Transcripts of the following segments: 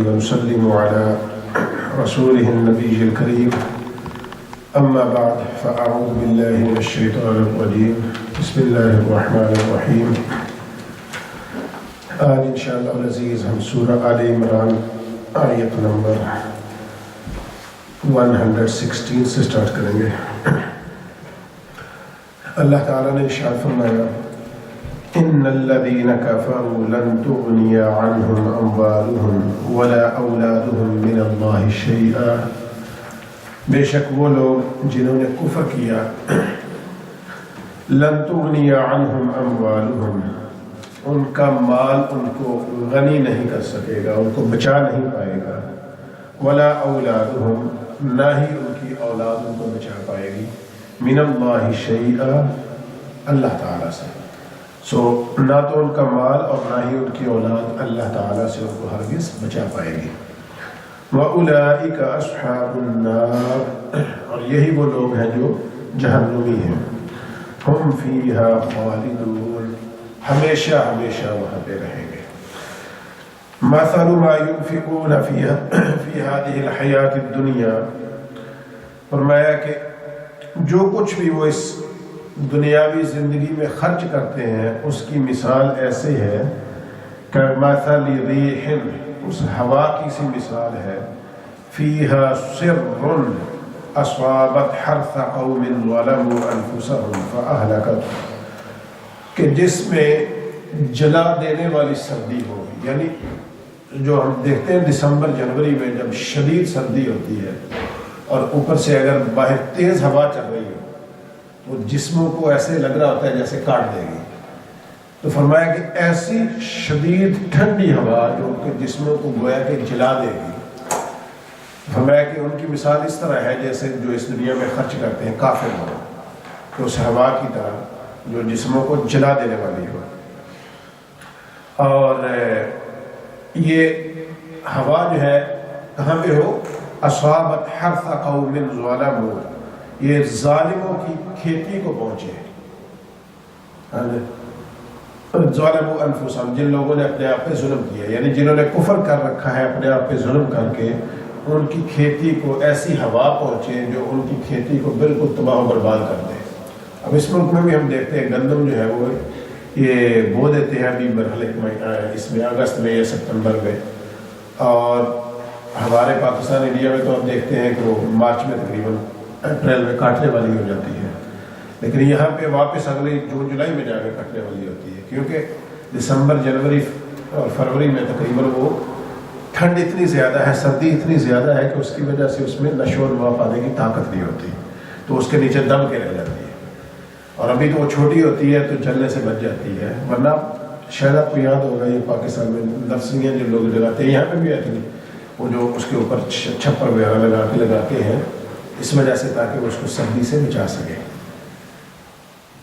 ونسلم على رسوله النبي الكريم أما بعد فأعوذ بالله من الشيطان الرجيم بسم الله الرحمن الرحيم آج انشاءاللہ العزیز ہم سورہ آل عمران آیت نمبر 116 سے سٹارٹ کریں گے۔ اللہ تعالیٰ نے ارشاد فرمایا ان الذين كفروا لن تغني عنهم اموالهم ولا اولادهم من الله شيئا، بے شک وہ لوگ جنہوں نے کفر کیا، لن تغني عنهم اموالهم، ان کا مال ان کو غنی نہیں کر سکے گا، ان کو بچا نہیں پائے گا، ولا اولادهم، نہ ہی ان کی اولاد ان کو بچا پائے گی، من اللہ شیئا، اللہ تعالیٰ سے۔ نہ تو ان کا مال اور نہ ہی ان کی اولاد اللہ تعالیٰ سے ان کو ہرگز بچا پائے گی۔ وَأُولَئِكَ أَصْحَابُ النَّارِ، اور یہی وہ لوگ ہیں جو جہنمی ہیں، ہم فیہا خالدون، ہمیشہ ہمیشہ وہاں پہ رہیں گے۔ مَثَلُ مَا يُنْفِقُونَ فِي هَذِهِ الْحَيَاةِ الدُّنْيَا، فرمایا کہ جو کچھ بھی وہ اس دنیاوی زندگی میں خرچ کرتے ہیں اس کی مثال ایسے ہے کہ مثل ریح، اس ہوا کی سی مثال ہے، فیہا سر اصابت حرث قوم ظلموا انفسهم فاہلکت، کہ جس میں جلا دینے والی سردی ہوگی، یعنی جو ہم دیکھتے ہیں دسمبر جنوری میں جب شدید سردی ہوتی ہے اور اوپر سے اگر باہر تیز ہوا چل رہی ہو وہ جسموں کو ایسے لگ رہا ہوتا ہے جیسے کاٹ دے گی، تو فرمایا کہ ایسی شدید ٹھنڈی ہوا جو ان کے جسموں کو گویا کہ جلا دے گی، فرمایا کہ ان کی مثال اس طرح ہے جیسے جو اس دنیا میں خرچ کرتے ہیں کافر لوگ، تو اس ہوا کی طرح جو جسموں کو جلا دینے والی ہو۔ اور یہ ہوا جو ہے کہاں پہ ہو؟ اصابت حرث قوم ظلموا، یہ ظالموں کی کھیتی کو پہنچے، ظالموا انفسهم، جن لوگوں نے اپنے آپ پہ ظلم کیا، یعنی جنہوں نے کفر کر رکھا ہے اپنے آپ پہ ظلم کر کے، ان کی کھیتی کو ایسی ہوا پہنچے جو ان کی کھیتی کو بالکل تباہ و برباد کر دے۔ اب اس ملک میں بھی ہم دیکھتے ہیں گندم جو ہے وہ یہ بو دیتے ہیں ابھی مرحلے اس میں اگست میں یا ستمبر میں، اور ہمارے پاکستان انڈیا میں تو ہم دیکھتے ہیں کہ وہ مارچ میں تقریباً اپریل میں کاٹنے والی ہو جاتی ہے، لیکن یہاں پہ واپس اگلے جون جولائی میں جا کے کٹنے والی ہوتی ہے، کیونکہ دسمبر جنوری اور فروری میں تقریباً وہ ٹھنڈ اتنی زیادہ ہے، سردی اتنی زیادہ ہے کہ اس کی وجہ سے اس میں نشو و نما پانے کی طاقت نہیں ہوتی، تو اس کے نیچے دم کے رہ جاتی ہے، اور ابھی تو وہ چھوٹی ہوتی ہے تو جلنے سے بچ جاتی ہے، ورنہ شاید آپ کو یاد ہوگا یہ پاکستان میں نرسریاں جو لوگ لگاتے ہیں، یہاں پہ بھی آتی ہیں، وہ جو اس کے اوپر چھپر وغیرہ لگاتے ہیں اس وجہ سے تاکہ وہ اس کو سردی سے بچا سکے۔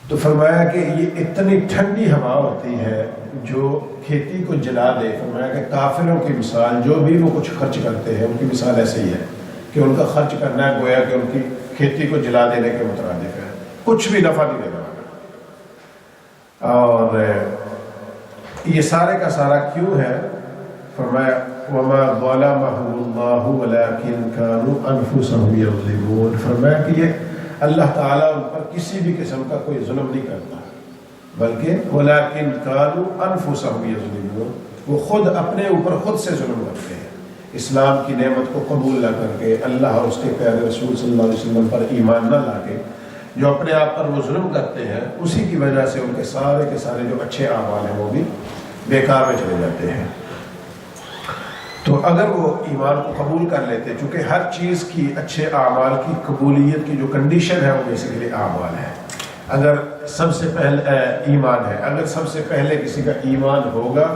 تو فرمایا کہ یہ اتنی ٹھنڈی ہوا ہوتی ہے جو کھیتی کو جلا دے، فرمایا کہ کافروں کی مثال جو بھی وہ کچھ خرچ کرتے ہیں ان کی مثال ایسے ہی ہے کہ ان کا خرچ کرنا ہے گویا کہ ان کی کھیتی کو جلا دینے کے مترادف ہے، کچھ بھی نفع نہیں دینے والا۔ اور یہ سارے کا سارا کیوں ہے؟ فرمایا وَمَا ظَلَمَهُمُ اللَّهُ وَلَكِنْ كَانُوا أَنفُسَهُمْ يَظْلِمُونَ، فرمایا کہ یہ اللہ تعالیٰ ان پر کسی بھی قسم کا کوئی ظلم نہیں کرتا، بلکہ وَلَكِنْ كَانُوا أَنفُسَهُمْ يَظْلِمُونَ، وہ خود اپنے اوپر خود سے ظلم کرتے ہیں، اسلام کی نعمت کو قبول نہ کر کے، اللہ اور اس کے پیارے رسول صلی اللہ علیہ وسلم پر ایمان نہ لا کے جو اپنے آپ پر وہ ظلم کرتے ہیں، اسی کی وجہ سے ان کے سارے جو اچھے اعمال ہیں وہ بھی بیکار میں چلے جاتے ہیں۔ تو اگر وہ ایمان کو قبول کر لیتے، چونکہ ہر چیز کی اچھے اعمال کی قبولیت کی جو کنڈیشن ہے وہ بیسیکلی اعمال ہے، اگر سب سے پہلے ایمان ہے، اگر سب سے پہلے کسی کا ایمان ہوگا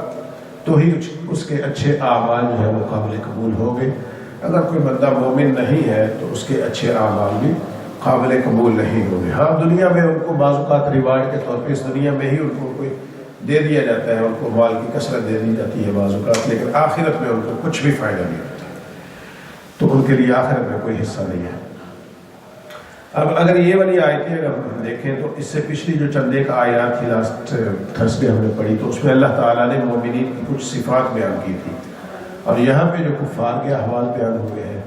تو ہی اس کے اچھے اعمال جو ہے وہ قابل قبول ہوں گے، اگر کوئی بندہ مومن نہیں ہے تو اس کے اچھے اعمال بھی قابل قبول نہیں ہوں گے۔ ہاں دنیا میں ان کو بعض اوقات ریوارڈ کے طور پہ اس دنیا میں ہی ان کو کوئی دے دیا جاتا ہے، ان کو مال کی کثرت دے دی جاتی ہے بعض اوقات، لیکن آخرت میں ان کو کچھ بھی فائدہ نہیں ہوتا، تو ان کے لیے آخرت میں کوئی حصہ نہیں ہے۔ اب اگر یہ والی آیتیں اگر ہم دیکھیں تو اس سے پچھلی جو چند ایک آیات تھی لاسٹ تھرسڈے ہم نے پڑھی، تو اس میں اللہ تعالیٰ نے مومنین کی کچھ صفات بیان کی تھی، اور یہاں پہ جو کفار کے احوال بیان ہوئے ہیں،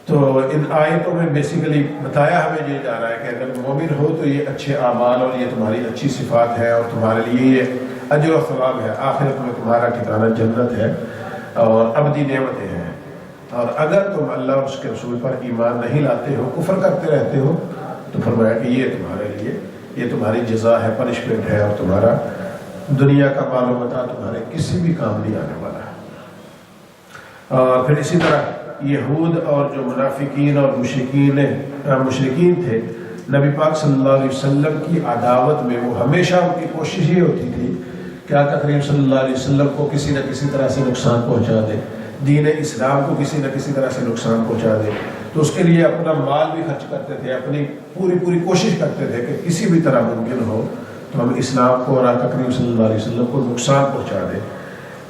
تو ان آیتوں میں بیسیکلی بتایا ہمیں یہ جا رہا ہے کہ اگر مومن ہو تو یہ اچھے اعمال اور یہ تمہاری اچھی صفات ہے، اور تمہارے لیے یہ اجر و ثواب ہے، آخرت میں تمہارا ٹھکانہ جنت ہے اور ابدی نعمتیں ہیں۔ اور اگر تم اللہ اور اس کے رسول پر ایمان نہیں لاتے ہو، کفر کرتے رہتے ہو، تو فرمایا کہ یہ تمہارے لیے، یہ تمہاری جزا ہے، پنشمنٹ ہے، اور تمہارا دنیا کا مال و متاع تمہارے کسی بھی کام نہیں آنے والا ہے۔ اور پھر اسی طرح یہود اور جو منافقین اور مشرکین تھے، نبی پاک صلی اللہ علیہ وسلم کی عداوت میں وہ ہمیشہ ان کی کوشش یہ ہوتی تھی کہ آقا کریم صلی اللہ علیہ وسلم کو کسی نہ کسی طرح سے نقصان پہنچا دے، دین اسلام کو کسی نہ کسی طرح سے نقصان پہنچا دے۔ تو اس کے لیے اپنا مال بھی خرچ کرتے تھے، اپنی پوری کوشش کرتے تھے کہ کسی بھی طرح ممکن ہو تو ہم اسلام کو اور آقا کریم صلی اللہ علیہ وسلم کو نقصان پہنچا دیں،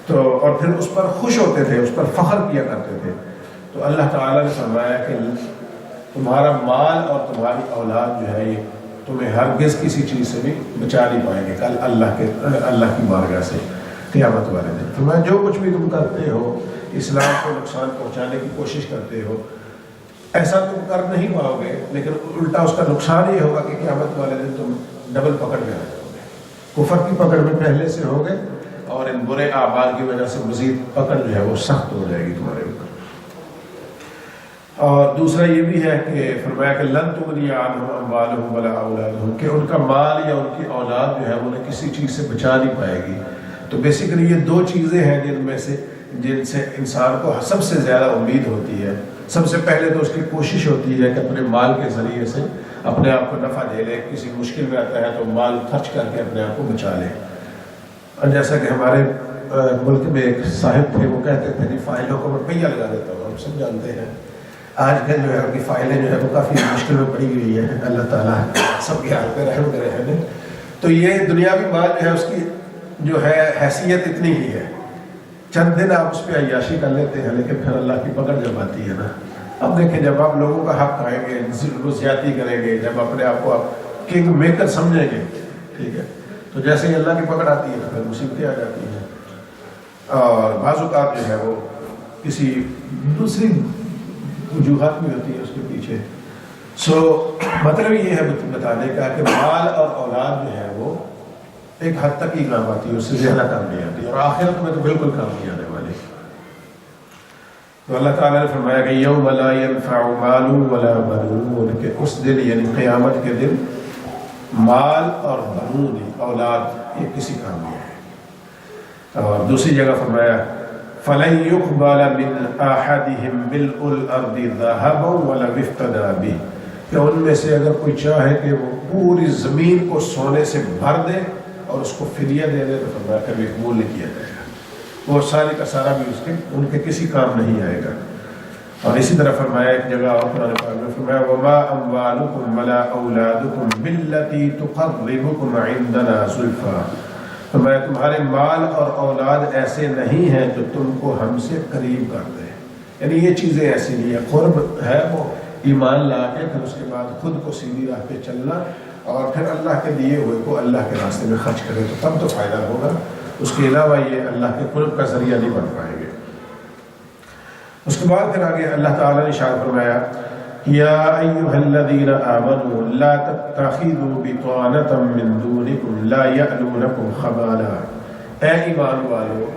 تو اور پھر اس پر خوش ہوتے تھے، اس پر فخر کیا کرتے تھے۔ تو اللہ تعالیٰ نے فرمایا کہ تمہارا مال اور تمہاری اولاد جو ہے یہ تمہیں ہرگز کسی چیز سے بھی بچا نہیں پائیں گے کل اللہ کی بارگاہ سے قیامت والے دن۔ فرمایا جو کچھ بھی تم کرتے ہو، اسلام کو نقصان پہنچانے کی کوشش کرتے ہو، ایسا تم کر نہیں پاؤ گے، لیکن الٹا اس کا نقصان یہ ہوگا کہ قیامت والے دن تم ڈبل پکڑ میں آ جاؤ گے، کفر کی پکڑ میں پہلے سے ہوگے، اور ان برے اعمال کی وجہ سے مزید پکڑ جو ہے وہ سخت ہو جائے گی تمہارے اوپر۔ اور دوسرا یہ بھی ہے کہ فرمایا کہ لن تغنی عنہم اموالہم ولا اولادہم، کہ ان کا مال یا ان کی اولاد جو ہے انہیں کسی چیز سے بچا نہیں پائے گی۔ تو بیسیکلی یہ دو چیزیں ہیں جن سے انسان کو سب سے زیادہ امید ہوتی ہے۔ سب سے پہلے تو اس کی کوشش ہوتی ہے کہ اپنے مال کے ذریعے سے اپنے آپ کو نفع دے لے، کسی مشکل میں آتا ہے تو مال خرچ کر کے اپنے آپ کو بچا لے۔ اور جیسا کہ ہمارے ملک میں ایک صاحب تھے، وہ کہتے تھے کہ فائلوں کو میں پہیا لگا دیتا ہوں، ہم سب جانتے ہیں آج کل جو ہے ان کی فائلیں جو ہے وہ کافی مشکل میں پڑی ہوئی ہے، اللہ تعالیٰ سب کے حال پہ رحم کرے ہیں۔ تو یہ دنیاوی مال جو ہے اس کی جو ہے حیثیت اتنی ہی ہے، چند دن آپ اس پہ عیاشی کر لیتے ہیں، لیکن پھر اللہ کی پکڑ جب آتی ہے نا، اب دیکھیں جب آپ لوگوں کا حق کھائیں گے، ظلم و زیادتی کریں گے، جب اپنے آپ کو آپ کنگ میکر سمجھیں گے، ٹھیک ہے، تو جیسے ہی اللہ کی پکڑ آتی ہے تو پھر مصیبتیں آ جاتی ہیں۔ اور بعض اوقات جو ہے وہ کسی دوسری وجوہات بھی ہوتی ہیں اس کے پیچھے۔ مطلب یہ ہے بتانے کا کہ مال اور اولاد جو ہے وہ ایک حد تک ہی کام آتی ہے، اس سے زیادہ کام نہیں آتی، اور آخرت میں تو بالکل کام نہیں آنے والی۔ تو اللہ تعالیٰ نے فرمایا کہ یوم لا ينفع مال ولا بنون، کہ اس دن یعنی قیامت کے دن مال اور بنون اولاد یہ کسی کام نہیں ہے۔ اور دوسری جگہ فرمایا فَلَن يُقْبَلَ مِنْ أَحَدِهِمْ مِلْءُ الْأَرْضِ ذَهَبًا وَلَوِ افْتَدَىٰ بِهِ، کہ ان میں سے اگر کوئی چاہے کہ وہ پوری زمین کو سونے سے بھر دے اور اس کو فدیہ دے دے تو فرمایا کبھی قبول نہیں کیا جائے گا، وہ ساری کا سارا بھی ان کے کسی کام نہیں آئے گا۔ اور اسی طرح فرمایا ایک جگہ اور قرآن پاک میں فرمایا وَمَا أَمْوَالُكُمْ وَلَا أَوْلَادُكُمْ بِالَّتِي تُقَرِّبُكُمْ عِنْدَنَا زُلْفَىٰ، فرمایا تمہارے مال اور اولاد ایسے نہیں ہیں جو تم کو ہم سے قریب کر دے، یعنی یہ چیزیں ایسی نہیں ہیں۔ قرب ہے وہ ایمان لا کے پھر اس کے بعد خود کو سیدھی راہ پہ چلنا، اور پھر اللہ کے دیے ہوئے کو اللہ کے راستے میں خرچ کرے تو تب تو فائدہ ہوگا، اس کے علاوہ یہ اللہ کے قرب کا ذریعہ نہیں بن پائیں گے۔ اس کے بعد پھر آگے اللہ تعالیٰ نے ارشاد فرمایا یا ایھا الذین آمنوا لا تتخذوا بطانة من دونکم لا یألونکم خبالا، اے ایمان والو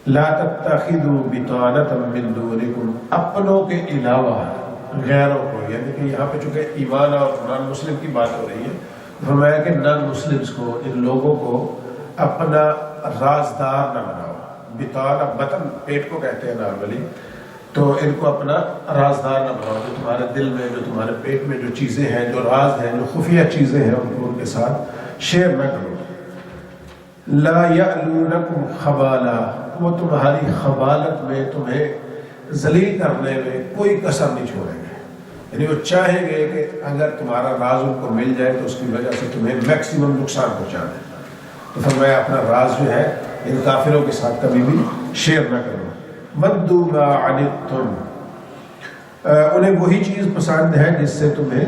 لا تتخذوا بطانة من دونکم، اپنوں کے علاوہ غیروں کو، یعنی کہ یہاں پہ چونکہ ایمان اور نان مسلم کی بات ہو رہی ہے، فرمایا کہ نان مسلمس کو، ان لوگوں کو اپنا رازدار نہ بناؤ۔ بطانہ بطن پیٹ کو کہتے ہیں نارملی، تو ان کو اپنا رازدار نہ بناؤ، جو تمہارے دل میں، جو تمہارے پیٹ میں جو چیزیں ہیں، جو راز ہیں، جو خفیہ چیزیں ہیں، ان کو ان کے ساتھ شیئر نہ کرو۔ لا یألونکم خبالا، وہ تمہاری خبالت میں، تمہیں ذلیل کرنے میں کوئی کسر نہیں چھوڑیں گے، یعنی وہ چاہیں گے کہ اگر تمہارا راز ان کو مل جائے تو اس کی وجہ سے تمہیں میکسیمم نقصان پہنچا دیں۔ تو فرمایا اپنا راز جو ہے ان کافروں کے ساتھ کبھی بھی شیئر نہ کرو۔ وَدُّوا مَا عَنِتُّمْ، انہیں وہی چیز پسند ہے جس سے تمہیں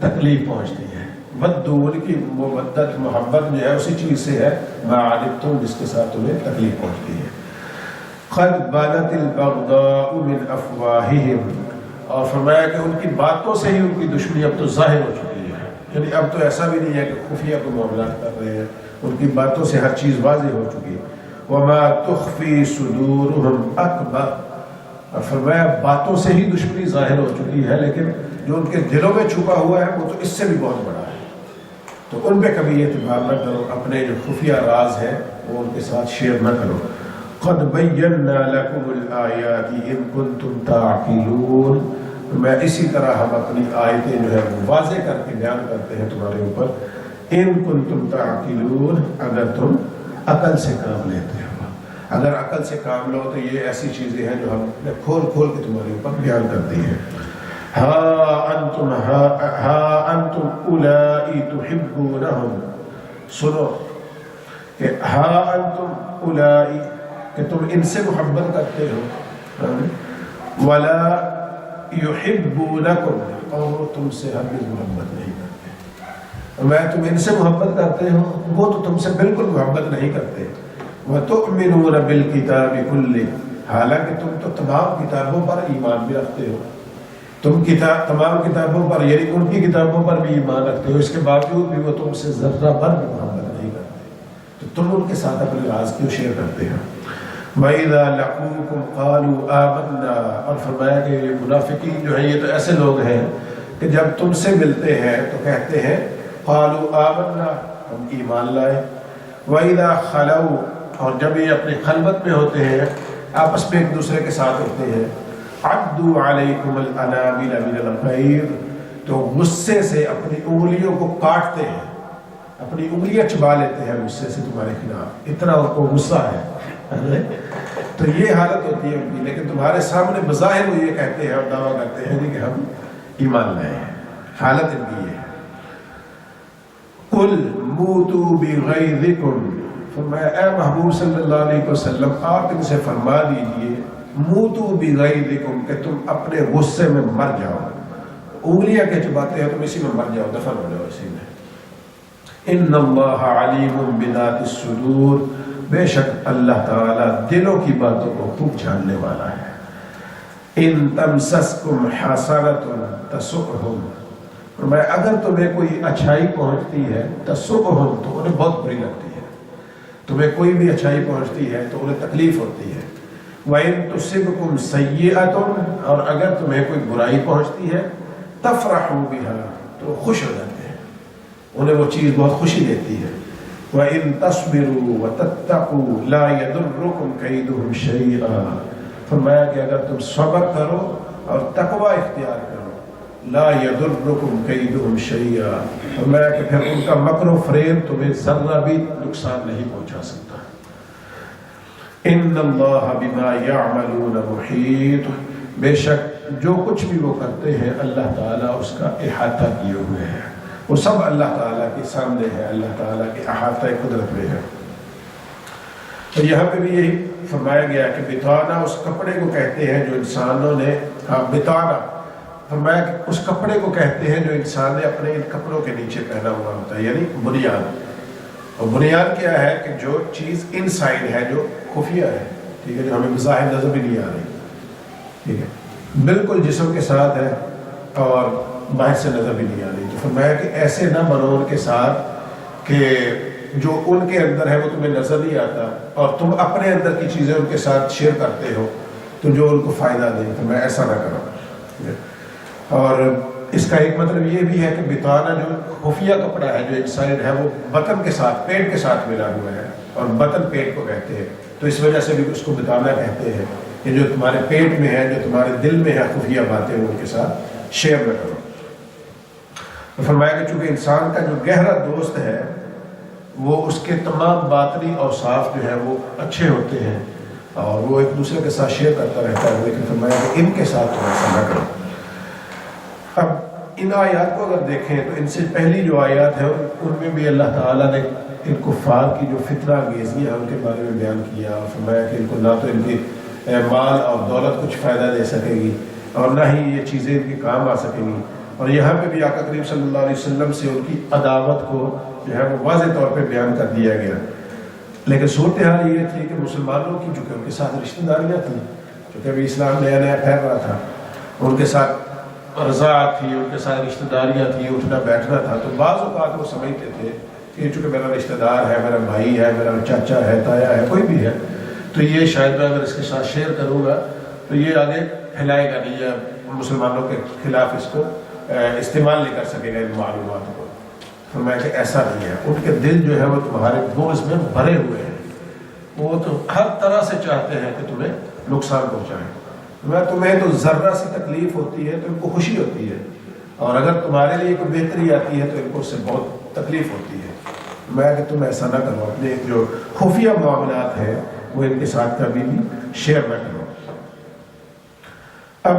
تکلیف پہنچتی ہے۔ وَدُّوا، ان کی مودت محبت جو ہے اسی چیز سے ہے، مَا عَنِتُّمْ، جس کے ساتھ تمہیں تکلیف پہنچتی ہے۔ وَدُّوا مَا عَنِتُّمْ حَرِيصٌ عَلَيْكُمْ بِالْمُؤْمِنِينَ رَءُوفٌ رَحِيمٌ، فرمایا قد بدت البغضاء من افواہہم، اور فرمایا کہ ان کی باتوں سے ہی ان کی دشمنی اب تو ظاہر ہو چکی ہے، یعنی اب تو ایسا بھی نہیں ہے کہ خفیہ کو معاملات کر رہے ہیں، ان کی باتوں سے ہر چیز واضح ہو چکی ہے۔ وما تخفی صدورہم اکبر، اور فرمایا باتوں سے ہی دشمنی ظاہر ہو چکی ہے، لیکن جو ان کے دلوں میں چھپا ہوا ہے وہ تو اس سے بھی بہت بڑا ہے، تو ان پہ کبھی اعتبار نہ کرو، اپنے جو خفیہ راز ہے وہ ان کے ساتھ شیئر نہ کرو۔ قد بینا لکم الآیات ان کنتم تعقلون، میں اسی طرح ہم اپنی آیتیں جو ہے واضح کر کے بیان کرتے ہیں تمہارے اوپر، ان کنتم تعقلون، اگر تم عقل سے کام لیتے ہو۔ اگر عقل سے کام لو تو یہ ایسی چیزیں ہیں جو ہم نے کھول کھول کے تمہارے اوپر بیان کر دی ہیں۔ ہا انتم اولائی تحبونہم، سنو کہ ہا انتم اولائی، کہ تم ان سے محبت کرتے ہو، ولا یحبونکم، اور وہ تم سے ہرگز محبت نہیں کرتے۔ میں تم ان سے محبت کرتے ہو، وہ تو تم سے بالکل محبت نہیں کرتے۔ وَتُؤْمِنُونَ بِالْكِتَابِ كُلِّهِ، حالانکہ تم تو تمام کتابوں پر ایمان بھی رکھتے ہو، تم تمام کتابوں پر یعنی ان کی کتابوں پر بھی ایمان رکھتے ہو، اس کے باوجود بھی وہ تم سے ذرہ بھر بھی محبت نہیں کرتے، تو تم ان کے ساتھ اپنے راز کیوں شیئر کرتے ہو؟ وَإِذَا لَقُوكُمْ قَالُوا آمَنَّا، اور فرمایا کہ یہ منافقین جو ہیں یہ تو ایسے لوگ ہیں کہ جب تم سے ملتے ہیں تو کہتے ہیں قَالُوا آمَنَّا، ہم ایمان لائے۔ وَإِذَا خَلَوْا، اور جب یہ اپنی خلوت میں ہوتے ہیں، آپس میں ایک دوسرے کے ساتھ ہوتے ہیں، عَدُّوا عَلَيْكُمُ الْأَنَامِلَ مِنَ الْغَيْظِ، تو غصے سے اپنی انگلیوں کو کاٹتے ہیں، اپنی انگلیاں چبا لیتے ہیں غصے سے تمہارے خلاف، اتنا ان کو غصہ ہے۔ تو یہ حالت ہوتی ہے ان کی، لیکن تمہارے سامنے بظاہر وہ یہ کہتے ہیں اور دعویٰ کرتے ہیں کہ ہم ایمان لائے ہیں، حالت ان کی ہے۔ قُلْ مُوتُوا بِغَيْظِكُمْ، فرمایا اے محبوب صلی اللہ علیہ وسلم آپ ان سے فرما دیجئے موتوا بغیظکم، کہ تم اپنے غصے میں مر جاؤ، انگلیاں کے چباتے ہیں تم اسی میں مر جاؤ، دفن ہو جاؤ اسی میں۔ ان اللہ علیم بذات الصدور، بے شک اللہ تعالی دلوں کی باتوں کو خوب جاننے والا ہے۔ ان تمسسکم حسنۃ تسؤہم، فرمایا اگر تمہیں کوئی اچھائی پہنچتی ہے تسؤہم، تو انہیں بہت بری لگتی ہے، تمہیں کوئی بھی اچھائی پہنچتی ہے تو انہیں تکلیف ہوتی ہے۔ وَإِن تُصِبْكُمْ سَيِّئَةٌ، اور اگر تمہیں کوئی برائی پہنچتی ہے تَفْرَحُوا بِهَا، تو خوش ہو جاتے ہیں، انہیں وہ چیز بہت خوشی دیتی ہے۔ وَإِن تَصْبِرُوا وَتَتَّقُوا لَا يَضُرُّكُمْ كَيْدُهُمْ شَيْئًا، فرمایا کہ اگر تم صبر کرو اور تقوی اختیار کرو، لا يَضُرُّكُمْ كَيْدُهُمْ شَيْئًا، فرمایا کہ پھر ان کا مکر و فریب تمہیں ذرہ بھی نقصان نہیں پہنچا سکتا۔ ان اللہ بما یعملون محیط، بے شک جو کچھ بھی وہ کرتے ہیں اللہ تعالیٰ اس کا احاطہ کیے ہوئے ہے، وہ سب اللہ تعالیٰ کے سامنے ہے، اللہ تعالیٰ کے احاطہ قدرت میں ہے۔ تو یہاں پہ بھی یہی فرمایا گیا کہ بتانا اس کپڑے کو کہتے ہیں جو انسانوں نے، بتانا فرمایا کہ اس کپڑے کو کہتے ہیں جو انسان نے اپنے ان کپڑوں کے نیچے پہنا ہوا ہوتا ہے، یعنی بنیاد۔ اور بنیاد کیا ہے کہ جو چیز ان سائڈ ہے، جو خفیہ ہے، ٹھیک ہے، جو ہمیں بظاہر نظر بھی نہیں آ رہی، ٹھیک ہے، بالکل جسم کے ساتھ ہے اور باہر سے نظر بھی نہیں آ رہی۔ تو فرمایا کہ ایسے نہ بنو ان کے ساتھ کہ جو ان کے اندر ہے وہ تمہیں نظر نہیں آتا اور تم اپنے اندر کی چیزیں ان کے ساتھ شیئر کرتے ہو تو جو ان کو فائدہ دے، تو میں ایسا نہ کروں۔ اور اس کا ایک مطلب یہ بھی ہے کہ بتانا جو خفیہ کپڑا ہے جو انسائڈ ہے وہ بطن کے ساتھ، پیٹ کے ساتھ ملا ہوا ہے، اور بطن پیٹ کو کہتے ہیں، تو اس وجہ سے بھی اس کو بتانا کہتے ہیں کہ جو تمہارے پیٹ میں ہے، جو تمہارے دل میں ہے خفیہ باتیں، ان کے ساتھ شیئر نہ کرو۔ تو فرمایا کہ چونکہ انسان کا جو گہرا دوست ہے وہ اس کے تمام باطنی اوصاف جو ہے وہ اچھے ہوتے ہیں اور وہ ایک دوسرے کے ساتھ شیئر کرتا رہتا ہے، لیکن فرمایا کہ ان کے ساتھ تم ایسا نہ کرو۔ اب ان آیات کو اگر دیکھیں تو ان سے پہلی جو آیات ہیں ان میں بھی اللہ تعالیٰ نے ان کفار کی جو فتنہ انگیزیاں ان کے بارے میں بیان کیا، اور فرمایا کہ ان کو نہ تو ان کی مال اور دولت کچھ فائدہ دے سکے گی اور نہ ہی یہ چیزیں ان کے کام آ سکیں گی، اور یہاں پہ بھی آقا کریم صلی اللہ علیہ وسلم سے ان کی عداوت کو جو ہے وہ واضح طور پہ بیان کر دیا گیا۔ لیکن صورتحال یہ تھی کہ مسلمانوں کی چونکہ ان کے ساتھ رشتہ داریاں تھیں، چونکہ ابھی اسلام نیا نیا پھیل رہا تھا، ان کے ساتھ رضاعت تھی، ان کے ساتھ رشتہ داریاں تھیں، اٹھنا بیٹھنا تھا، تو بعض اوقات وہ سمجھتے تھے کہ چونکہ میرا رشتہ دار ہے، میرا بھائی ہے، میرا چاچا ہے، تایا ہے، کوئی بھی ہے، تو یہ شاید میں اگر اس کے ساتھ شیئر کروں گا تو یہ آگے پھیلائے گا نہیں، یا مسلمانوں کے خلاف اس کو استعمال نہیں کر سکے گا ان معلومات کو۔ فرمایا کہ ایسا نہیں ہے، ان کے دل جو ہے وہ تمہارے بغض میں بھرے ہوئے ہیں، وہ تو ہر طرح سے چاہتے ہیں کہ تمہیں نقصان پہنچائیں۔ تمہیں تو ذرہ سی تکلیف ہوتی ہے تو ان کو خوشی ہوتی ہے، اور اگر تمہارے لیے کوئی بہتری آتی ہے تو ان کو اس سے بہت تکلیف ہوتی ہے۔ میں کہ تم ایسا نہ کرو، اپنے جو خفیہ معاملات ہیں وہ ان کے ساتھ کبھی بھی شیئر نہ کرو۔ اب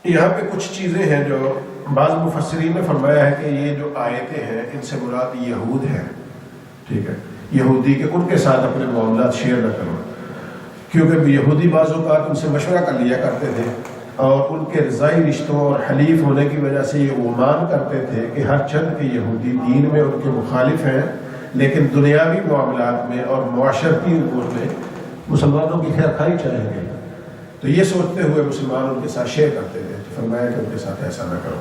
یہاں پہ کچھ چیزیں ہیں جو بعض مفسرین نے فرمایا ہے کہ یہ جو آیتیں ہیں ان سے مراد یہود ہیں، ٹھیک ہے، یہودی کے ان کے ساتھ اپنے معاملات شیئر نہ کرو، کیونکہ یہودی بعض اوقات ان سے مشورہ کر لیا کرتے تھے، اور ان کے رضائی رشتوں اور حلیف ہونے کی وجہ سے یہ گمان کرتے تھے کہ ہر چند کے یہودی دین میں ان کے مخالف ہیں، لیکن دنیاوی معاملات میں اور معاشرتی امور میں مسلمانوں کی خیر خواہی چاہیں گے، تو یہ سوچتے ہوئے مسلمان ان کے ساتھ شیئر کرتے تھے۔ تو فرمایا کہ ان کے ساتھ ایسا نہ کرو۔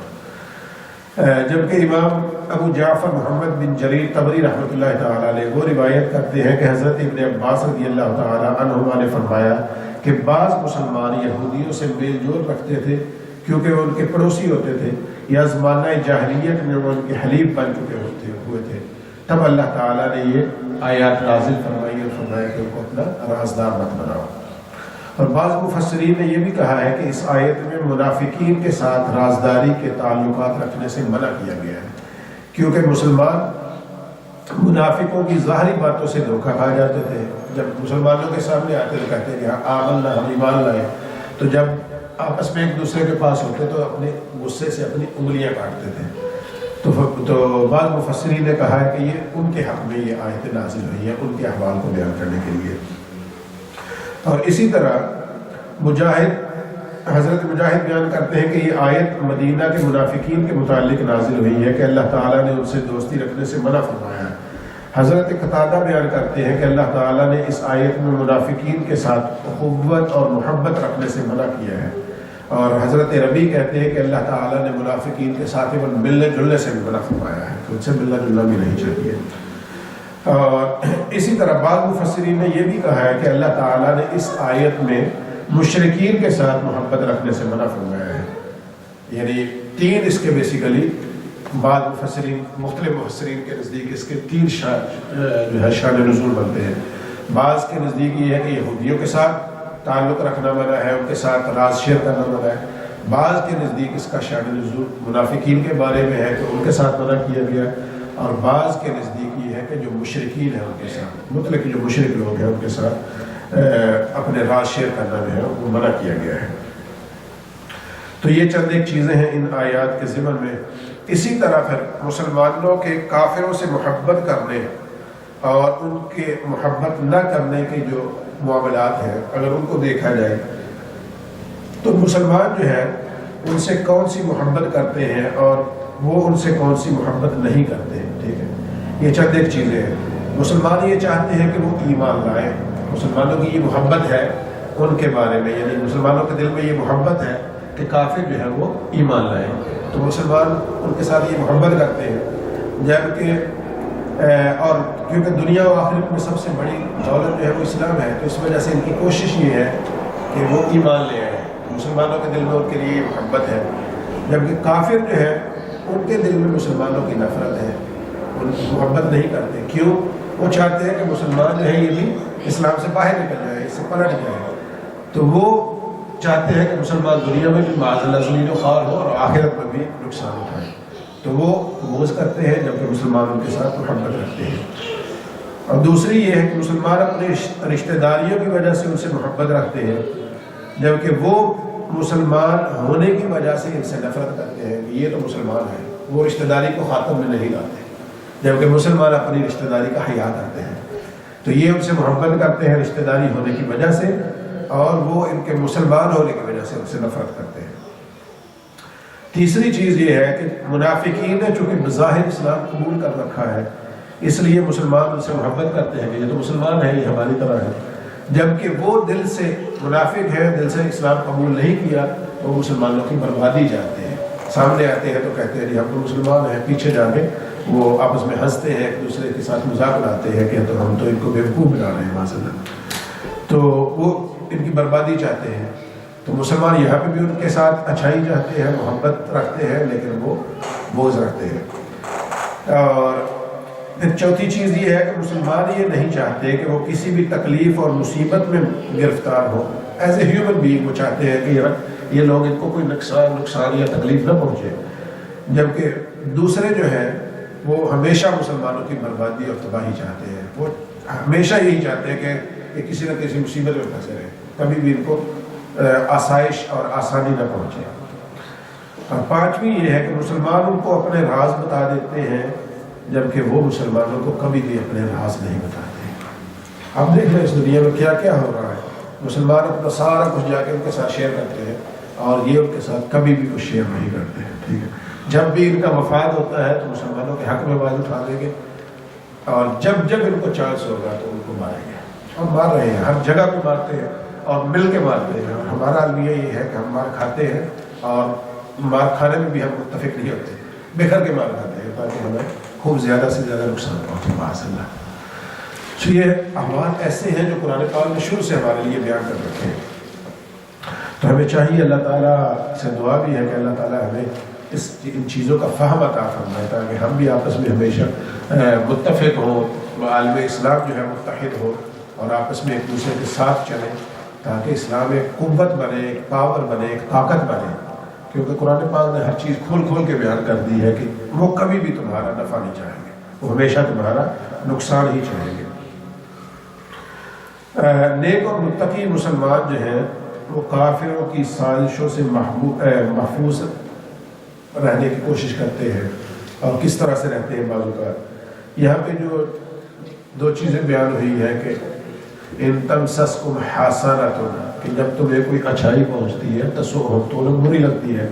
جبکہ امام ابو جعفر محمد بن جریر طبری رحمۃ اللہ تعالیٰ علیہ وہ روایت کرتے ہیں کہ حضرت ابن عباس رضی اللہ تعالیٰ عنہما نے فرمایا کہ بعض مسلمان یہودیوں سے میل جول رکھتے تھے کیونکہ وہ ان کے پڑوسی ہوتے تھے، یا زمانہ جاہلیت میں وہ ان کے حلیف بن چکے ہوئے تھے۔ تب اللہ تعالیٰ نے یہ آیات نازل فرمائی اور فرمایا کہ ان کو اپنا رازدار مت بناؤ۔ اور بعض مفسرین نے یہ بھی کہا ہے کہ اس آیت میں منافقین کے ساتھ رازداری کے تعلقات رکھنے سے منع کیا گیا ہے، کیونکہ مسلمان منافقوں کی ظاہری باتوں سے دھوکہ کھا جاتے تھے۔ جب مسلمانوں کے سامنے آتے تو کہتے ہیں کہ آمنا، ہم ایمان لائے، تو جب آپس میں ایک دوسرے کے پاس ہوتے تو اپنے غصے سے اپنی انگلیاں کاٹتے تھے۔ تو بعض مفسرین نے کہا ہے کہ یہ ان کے حق میں یہ آیت نازل ہوئی ہے، ان کے احوال کو بیان کرنے کے لیے۔ اور اسی طرح حضرت مجاہد بیان کرتے ہیں کہ یہ آیت مدینہ کے منافقین کے متعلق نازل ہوئی ہے کہ اللہ تعالیٰ نے ان سے دوستی رکھنے سے منع فرمایا ہے۔ حضرت قتادہ بیان کرتے ہیں کہ اللہ تعالیٰ نے اس آیت میں منافقین کے ساتھ اخوت اور محبت رکھنے سے منع کیا ہے، اور حضرت ربیع کہتے ہیں کہ اللہ تعالیٰ نے منافقین کے ساتھ ملنے جلنے سے بھی منع فرمایا ہے، تو ان سے ملنا جلنا بھی نہیں چاہیے۔ اور اسی طرح بعض مفسرین نے یہ بھی کہا ہے کہ اللہ تعالیٰ نے اس آیت میں مشرکین کے ساتھ محبت رکھنے سے منع فرمایا ہے، یعنی تین اس کے بیسیکلی بعض مفسرین مختلف مفسرین کے نزدیک اس کے تین جو ہے شان نزول بنتے ہیں۔ بعض کے نزدیک یہ ہے کہ یہودیوں کے ساتھ تعلق رکھنا منع ہے، ان کے ساتھ راز شیئر کرنا منع ہے۔ بعض کے نزدیک اس کا شان نزول منافقین کے بارے میں ہے کہ ان کے ساتھ منع کیا گیا، اور بعض کے نزدیک یہ ہے کہ جو مشرکین ہیں ان کے ساتھ، مطلق جو مشرک لوگ ہیں ان کے ساتھ اپنے راز شیئر کرنا جو ہے وہ منع کیا گیا ہے۔ تو یہ چند ایک چیزیں ہیں ان آیات کے ضمن میں۔ اسی طرح پھر مسلمانوں کے کافروں سے محبت کرنے اور ان کے محبت نہ کرنے کے جو معاملات ہیں، اگر ان کو دیکھا جائے تو مسلمان جو ہے ان سے کون سی محبت کرتے ہیں اور وہ ان سے کون سی محبت نہیں کرتے ہیں، ٹھیک ہے، یہ چند ایک چیزیں ہیں۔ مسلمان یہ چاہتے ہیں کہ وہ ایمان لائیں، مسلمانوں کی یہ محبت ہے ان کے بارے میں، یعنی مسلمانوں کے دل میں یہ محبت ہے کہ کافر جو ہے وہ ایمان لائیں، تو مسلمان ان کے ساتھ یہ محبت کرتے ہیں۔ جبکہ اور کیونکہ دنیا و آخرت میں سب سے بڑی دولت جو ہے وہ اسلام ہے، تو اس وجہ سے ان کی کوشش یہ ہے کہ وہ ایمان لے آئیں، مسلمانوں کے دل میں ان کے لیے محبت ہے۔ جبکہ کافر جو ہے ان کے دل میں مسلمانوں کی نفرت ہے، ان کی محبت نہیں کرتے۔ کیوں؟ وہ چاہتے ہیں کہ مسلمان جو ہے یہ بھی اسلام سے باہر نکل جائے، اس سے پلٹ جائے، تو وہ چاہتے ہیں کہ مسلمان دنیا میں بھی معاذ اللہ ذلیل و خوار ہو اور آخرت میں بھی نقصان اٹھائے، تو وہ بغض کرتے ہیں، جبکہ مسلمان ان کے ساتھ محبت رکھتے ہیں۔ اور دوسری یہ ہے کہ مسلمان اپنے رشتہ داریوں کی وجہ سے ان سے محبت رکھتے ہیں، جبکہ وہ مسلمان ہونے کی وجہ سے ان سے نفرت کرتے ہیں کہ یہ تو مسلمان ہے، وہ رشتہ داری کو خاتم میں نہیں لاتے، جبکہ مسلمان اپنی رشتہ داری کا حیا کرتے ہیں، تو یہ ان سے محبت کرتے ہیں رشتہ داری ہونے کی وجہ سے، اور وہ ان کے مسلمان ہونے کی وجہ سے ان سے نفرت کرتے ہیں۔ تیسری چیز یہ ہے کہ منافقین نے چونکہ بظاہر اسلام قبول کر رکھا ہے، اس لیے مسلمان ان سے محبت کرتے ہیں کہ یہ تو مسلمان ہے، یہ ہماری طرح ہے، جبکہ وہ دل سے منافق ہے، دل سے اسلام قبول نہیں کیا تو وہ مسلمانوں کی بربادی چاہتے ہیں۔ سامنے آتے ہیں تو کہتے ہیں جی ہم تو مسلمان ہیں، پیچھے جا کے وہ آپس میں ہنستے ہیں، ایک دوسرے کے ساتھ مذاق اڑاتے ہیں کہ تو ہم تو ان کو بیوقوف بنا رہے ہیں معذرا، تو وہ ان کی بربادی چاہتے ہیں۔ تو مسلمان یہاں پہ بھی ان کے ساتھ اچھائی چاہتے ہیں، محبت رکھتے ہیں، لیکن وہ بغض رکھتے ہیں۔ اور پھر چوتھی چیز یہ ہے کہ مسلمان یہ نہیں چاہتے کہ وہ کسی بھی تکلیف اور مصیبت میں گرفتار ہو۔ ایز اے ہیومن بینگ وہ چاہتے ہیں کہ یہ لوگ ان کو کوئی نقصان یا تکلیف نہ پہنچے، جبکہ دوسرے جو ہیں وہ ہمیشہ مسلمانوں کی بربادی اور تباہی چاہتے ہیں۔ وہ ہمیشہ یہی چاہتے ہیں کہ کسی نہ کسی مصیبت میں پھنسے رہیں، کبھی بھی ان کو آسائش اور آسانی نہ پہنچے۔ اور پانچویں یہ ہے کہ مسلمان ان کو اپنے راز بتا دیتے ہیں، جبکہ وہ مسلمانوں کو کبھی بھی اپنے راز نہیں بتاتے۔ آپ دیکھ لیں اس دنیا میں کیا کیا ہو رہا ہے، مسلمان اپنا سارا کچھ جا کے ان کے ساتھ شیئر کرتے ہیں اور یہ ان کے ساتھ کبھی بھی کچھ شیئر نہیں کرتے ہیں، ٹھیک ہے۔ جب بھی ان کا مفاد ہوتا ہے تو مسلمانوں کے حق میں آواز اٹھا دیں گے، اور جب ان کو چانس ہوگا تو ان کو ماریں گے، اور مار رہے ہیں، ہر جگہ پہ مارتے ہیں اور مل کے مارتے ہیں۔ اور ہمارا المیہ یہ ہے کہ ہم مار کھاتے ہیں اور مار کھانے میں بھی ہم متفق نہیں ہوتے، بکھر کے مار کھاتے ہیں تاکہ ہمیں خوب زیادہ سے زیادہ نقصان پہنچے معاذ اللہ۔ تو یہ احوال ایسے ہیں جو قرآن پاک نے شروع سے ہمارے لیے بیان کر رکھے ہیں۔ تو ہمیں چاہیے، اللہ تعالیٰ سے دعا بھی ہے کہ اللہ تعالیٰ ہمیں ان چیزوں کا فہم عطا فرمائے تاکہ ہم بھی آپس میں ہمیشہ متفق ہوں، عالم اسلام جو ہے متحد ہو اور آپس میں ایک دوسرے کے ساتھ چلیں، تاکہ اسلام ایک قوت بنے، ایک پاور بنے، ایک طاقت بنے۔ کیونکہ قرآن پاک نے ہر چیز کھول کے بیان کر دی ہے کہ وہ کبھی بھی تمہارا نفع نہیں چاہیں گے، وہ ہمیشہ تمہارا نقصان ہی چاہیں گے۔ نیک اور متقی مسلمان جو ہیں وہ کافروں کی سازشوں سے محفوظ رہنے کی کوشش کرتے ہیں، اور کس طرح سے رہتے ہیں بعض اوقات۔ یہاں پہ جو دو چیزیں بیان ہوئی ہیں کہ ان تمسسکم حسنۃ، کہ جب تمہیں کوئی اچھائی پہنچتی ہے تسؤہم، تو انہیں بری لگتی ہے،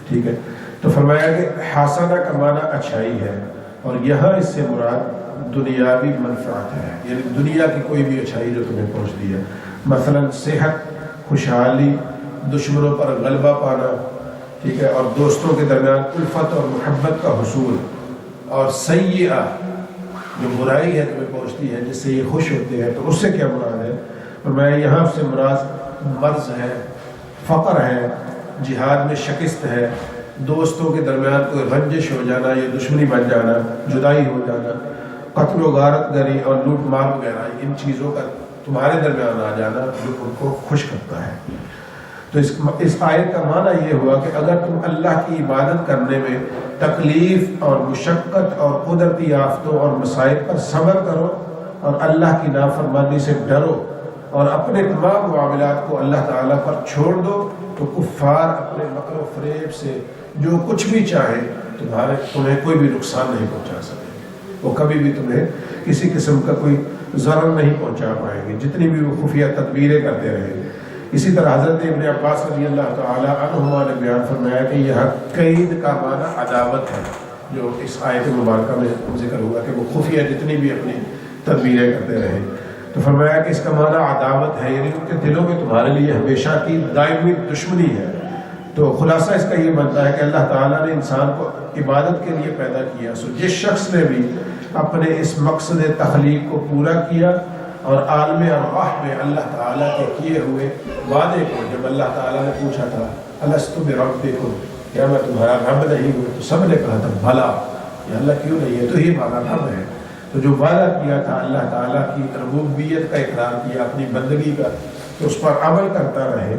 ٹھیک ہے۔ تو فرمایا کہ حسنہ کا معنی اچھائی ہے، اور یہاں اس سے مراد دنیاوی منفعت ہے، یعنی دنیا کی کوئی بھی اچھائی جو تمہیں پہنچتی ہے، مثلا صحت، خوشحالی، دشمنوں پر غلبہ پانا، ٹھیک ہے، اور دوستوں کے درمیان الفت اور محبت کا حصول، اور سیئہ جو برائی ہے تمہیں پہنچتی ہے جس سے یہ خوش ہوتے ہیں، تو اس سے کیا مراد ہے؟ اور میں یہاں سے مراد مرض ہے، فقر ہے، جہاد میں شکست ہے، دوستوں کے درمیان کوئی رنجش ہو جانا، یہ دشمنی بن جانا، جدائی ہو جانا، قتل و غارت گری اور لوٹ مار وغیرہ، ان چیزوں کا تمہارے درمیان آ جانا جو ان کو خوش کرتا ہے۔ تو اس آیت کا معنی یہ ہوا کہ اگر تم اللہ کی عبادت کرنے میں تکلیف اور مشقت اور قدرتی آفتوں اور مصائب پر صبر کرو اور اللہ کی نافرمانی سے ڈرو اور اپنے تمام معاملات کو اللہ تعالیٰ پر چھوڑ دو، تو کفار اپنے مکر و فریب سے جو کچھ بھی چاہے تمہیں کوئی بھی نقصان نہیں پہنچا سکے، وہ کبھی بھی تمہیں کسی قسم کا کوئی ضرر نہیں پہنچا پائیں گے، جتنی بھی وہ خفیہ تدبیریں کرتے رہیں گے۔ اسی طرح حضرت ابن عباس رضی اللہ تعالی عنہما نے بیان فرمایا کہ یہ قید کا معنی عداوت ہے، جو اس آیت مبارکہ میں ذکر ہوا کہ وہ خفیہ جتنی بھی اپنی تدبیریں کرتے رہے، تو فرمایا کہ اس کا معنی عداوت ہے، یعنی ان کے دلوں میں تمہارے لیے ہمیشہ کی دائمی دشمنی ہے۔ تو خلاصہ اس کا یہ بنتا ہے کہ اللہ تعالیٰ نے انسان کو عبادت کے لیے پیدا کیا، سو جس شخص نے بھی اپنے اس مقصد تخلیق کو پورا کیا اور عالم ارواح میں اللہ تعالیٰ کے کیے ہوئے وعدے کو، جب اللہ تعالیٰ نے پوچھا تھا الست بربکم، کیا میں تمہارا رب نہیں ہوں، تو سب نے کہا تھا بھلا، یا اللہ کیوں نہیں ہے، تو ہی ہمارا رب ہے۔ تو جو وعدہ کیا تھا اللہ تعالیٰ کی ربوبیت کا اقرار کیا، اپنی بندگی کا، تو اس پر عمل کرتا رہے،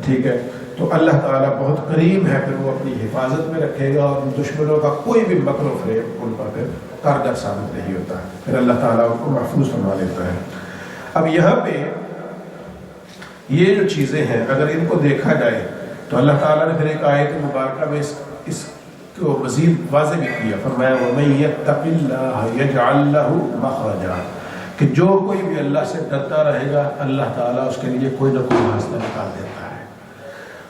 ٹھیک ہے، تو اللہ تعالیٰ بہت قریب ہے، پھر وہ اپنی حفاظت میں رکھے گا اور دشمنوں کا کوئی بھی مکر و فریب ان پر پھر کارگر ثابت نہیں ہوتا ہے، پھر اللہ تعالیٰ ان کو محفوظ فرما لیتا ہے۔ اب یہاں پہ یہ جو چیزیں ہیں اگر ان کو دیکھا جائے تو اللہ تعالیٰ نے پھر ایک آیت مبارکہ میں اس کو مزید واضح بھی کیا، فرمایا وَمَن يَتَّقِ اللَّهَ يَجْعَلْ لَهُ مَخْرَجًا، کہ جو کوئی بھی اللہ سے ڈرتا رہے گا اللہ تعالیٰ اس کے لیے کوئی نہ کوئی راستہ نکال دیتا ہے،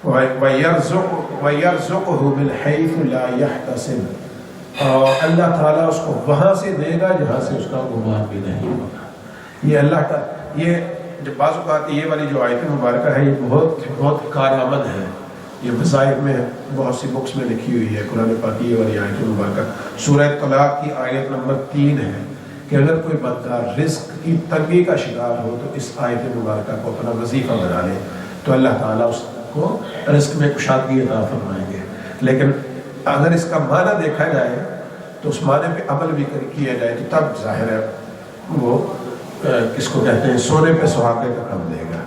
وَيَرْزُقْهُ مِنْ حَيْثُ لَا يَحْتَسِبُ، اور اللہ تعالیٰ اس کو وہاں سے دے گا جہاں سے اس کا گمان بھی نہیں ہوگا۔ یہ اللہ کا یہ جب بعض اوقات یہ والی جو آیت مبارکہ ہے یہ بہت بہت کارآمد ہے، یہ وظائف میں بہت سی بکس میں لکھی ہوئی ہے قرآن پاک کی یہ والی آیت مبارکہ۔ سورہ طلاق کی آیت نمبر 3 ہے کہ اگر کوئی بندہ رزق کی تنگی کا شکار ہو تو اس آیت مبارکہ کو اپنا وظیفہ بنا لے تو اللہ تعالیٰ اس کو رزق میں کشادگی عطا فرمائیں گے۔ لیکن اگر اس کا معنی دیکھا جائے تو اس معنی پہ عمل بھی کیا جائے تو تب ظاہر ہے وہ کس کو کہتے ہیں سونے پہ سہاگے کا کم دے گا۔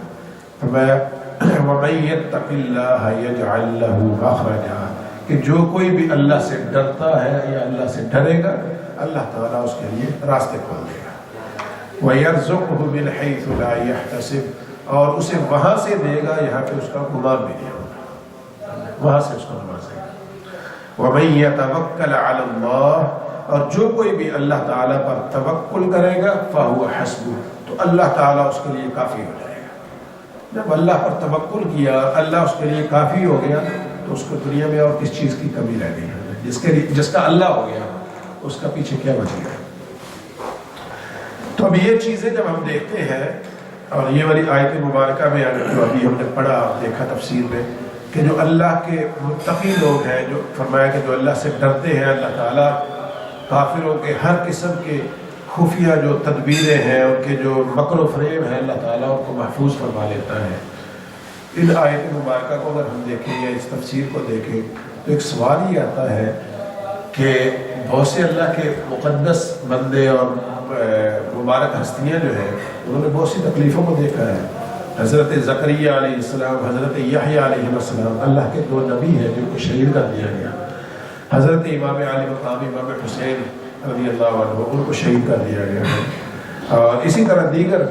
وَمَن يَتَّقِ اللَّهَ يَجْعَل لَّهُ مَخْرَجًا کہ جو کوئی بھی اللہ سے ڈرتا ہے یا اللہ سے ڈرے گا اللہ تعالیٰ اس کے لیے راستے کھول دے گا۔ وَيَرْزُقْهُ مِنْ حَيْثُ لَا يَحْتَسِبُ اور اسے وہاں سے دے گا یہاں پہ اس کا گمان بھی نہیں ہوگا، وہاں سے اس کو نوازے گا۔ وَمَن يَتَوَكَّلْ عَلَى اللَّهِ اور جو کوئی بھی اللہ تعالیٰ پر توکل کرے گا فَهُوَ حَسْبُهُ تو اللہ تعالیٰ اس کے لیے کافی ہو جائے گا۔ جب اللہ پر توکل کیا اللہ اس کے لیے کافی ہو گیا تو اس کو دنیا میں اور کس چیز کی کمی رہ گئی ہے؟ جس کا اللہ ہو گیا اس کا پیچھے کیا بچ گیا؟ تو اب یہ چیزیں جب ہم دیکھتے ہیں اور یہ والی آیت مبارکہ میں جو ابھی ہم نے پڑھا دیکھا تفسیر میں کہ جو اللہ کے متقی لوگ ہیں جو فرمایا کہ جو اللہ سے ڈرتے ہیں اللہ تعالیٰ کافروں کے ہر قسم کے خفیہ جو تدبیریں ہیں ان کے جو مکر و فریب ہیں اللہ تعالیٰ ان کو محفوظ فرما لیتا ہے۔ ان آیت مبارکہ کو اگر ہم دیکھیں یا اس تفسیر کو دیکھیں تو ایک سوال یہ آتا ہے کہ بہت سے اللہ کے مقدس بندے اور مبارک ہستیاں جو ہیں انہوں نے بہت سی تکلیفوں کو دیکھا ہے۔ حضرت زکریا علیہ السلام، حضرت یحییٰ علیہ السلام اللہ کے 2 نبی ہیں جن کو شہید کر دیا گیا۔ حضرت امام علی مقام امام حسین رضی اللہ عنہ ان کو شہید کر دیا گیا ہے۔ اور اسی طرح دیگر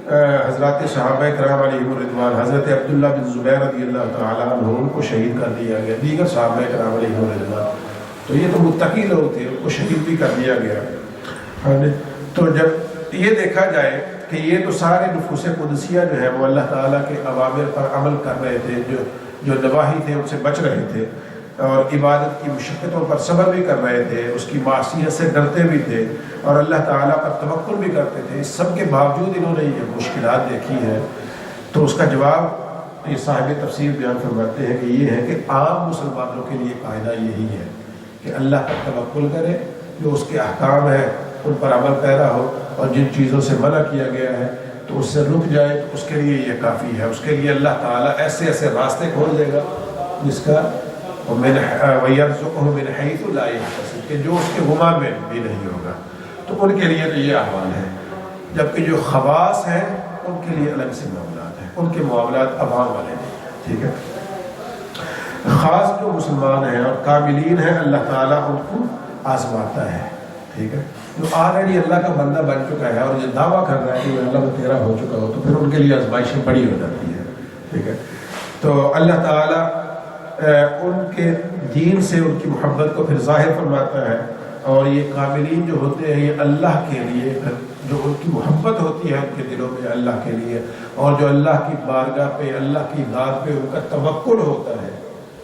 حضرات صحابہ کرام علیہم الرضوان، حضرت عبداللہ بن زبیر رضی اللہ تعالیٰ عنہ ان کو شہید کر دیا گیا، دیگر صحابہ کرام علیہم الرضوان تو یہ تو متقی لوگ تھے ان کو شہید بھی کر دیا گیا۔ تو جب یہ دیکھا جائے کہ یہ تو سارے نفوس قدسیہ جو ہے وہ اللہ تعالیٰ کے اوامر پر عمل کر رہے تھے، جو نواہی تھے ان سے بچ رہے تھے اور عبادت کی مشقتوں پر صبر بھی کر رہے تھے، اس کی معصیت سے ڈرتے بھی تھے اور اللہ تعالیٰ پر توکل بھی کرتے تھے، اس سب کے باوجود انہوں نے یہ مشکلات دیکھی ہیں تو اس کا جواب یہ صاحب تفسیر بیان فرماتے ہیں کہ یہ ہے کہ عام مسلمانوں کے لیے قاعدہ یہی ہے کہ اللہ پر توکل کرے، جو اس کے احکام ہیں ان پر عمل پیرا ہو اور جن چیزوں سے منع کیا گیا ہے تو اس سے رک جائے تو اس کے لیے یہ کافی ہے۔ اس کے لیے اللہ تعالیٰ ایسے ایسے راستے کھول دے گا جس کا وَيَرْزُقْهُ مِنْ حَيْثُ لَا يَحْتَسِبُ کہ جو اس کے گمان میں بھی نہیں ہوگا، تو ان کے لیے تو یہ احوال ہے۔ جبکہ جو خواص ہیں ان کے لیے الگ سے معاملات ہیں، ان کے معاملات عوام والے نہیں، ٹھیک ہے۔ خاص جو مسلمان ہیں اور کاملین ہیں اللہ تعالیٰ ان کو آزماتا ہے، ٹھیک ہے۔ جو آلریڈی اللہ کا بندہ بن چکا ہے اور یہ دعویٰ کر رہا ہے کہ اللہ میں تیرا ہو چکا ہو تو پھر ان کے لیے آزمائشیں بڑی ہو جاتی ہیں، ٹھیک ہے۔ تو اللہ تعالیٰ ان کے دین سے ان کی محبت کو پھر ظاہر فرماتا ہے اور یہ کاملین جو ہوتے ہیں یہ اللہ کے لیے جو ان کی محبت ہوتی ہے ان کے دلوں میں اللہ کے لیے اور جو اللہ کی بارگاہ پہ اللہ کی ذات پہ ان کا توکل ہوتا ہے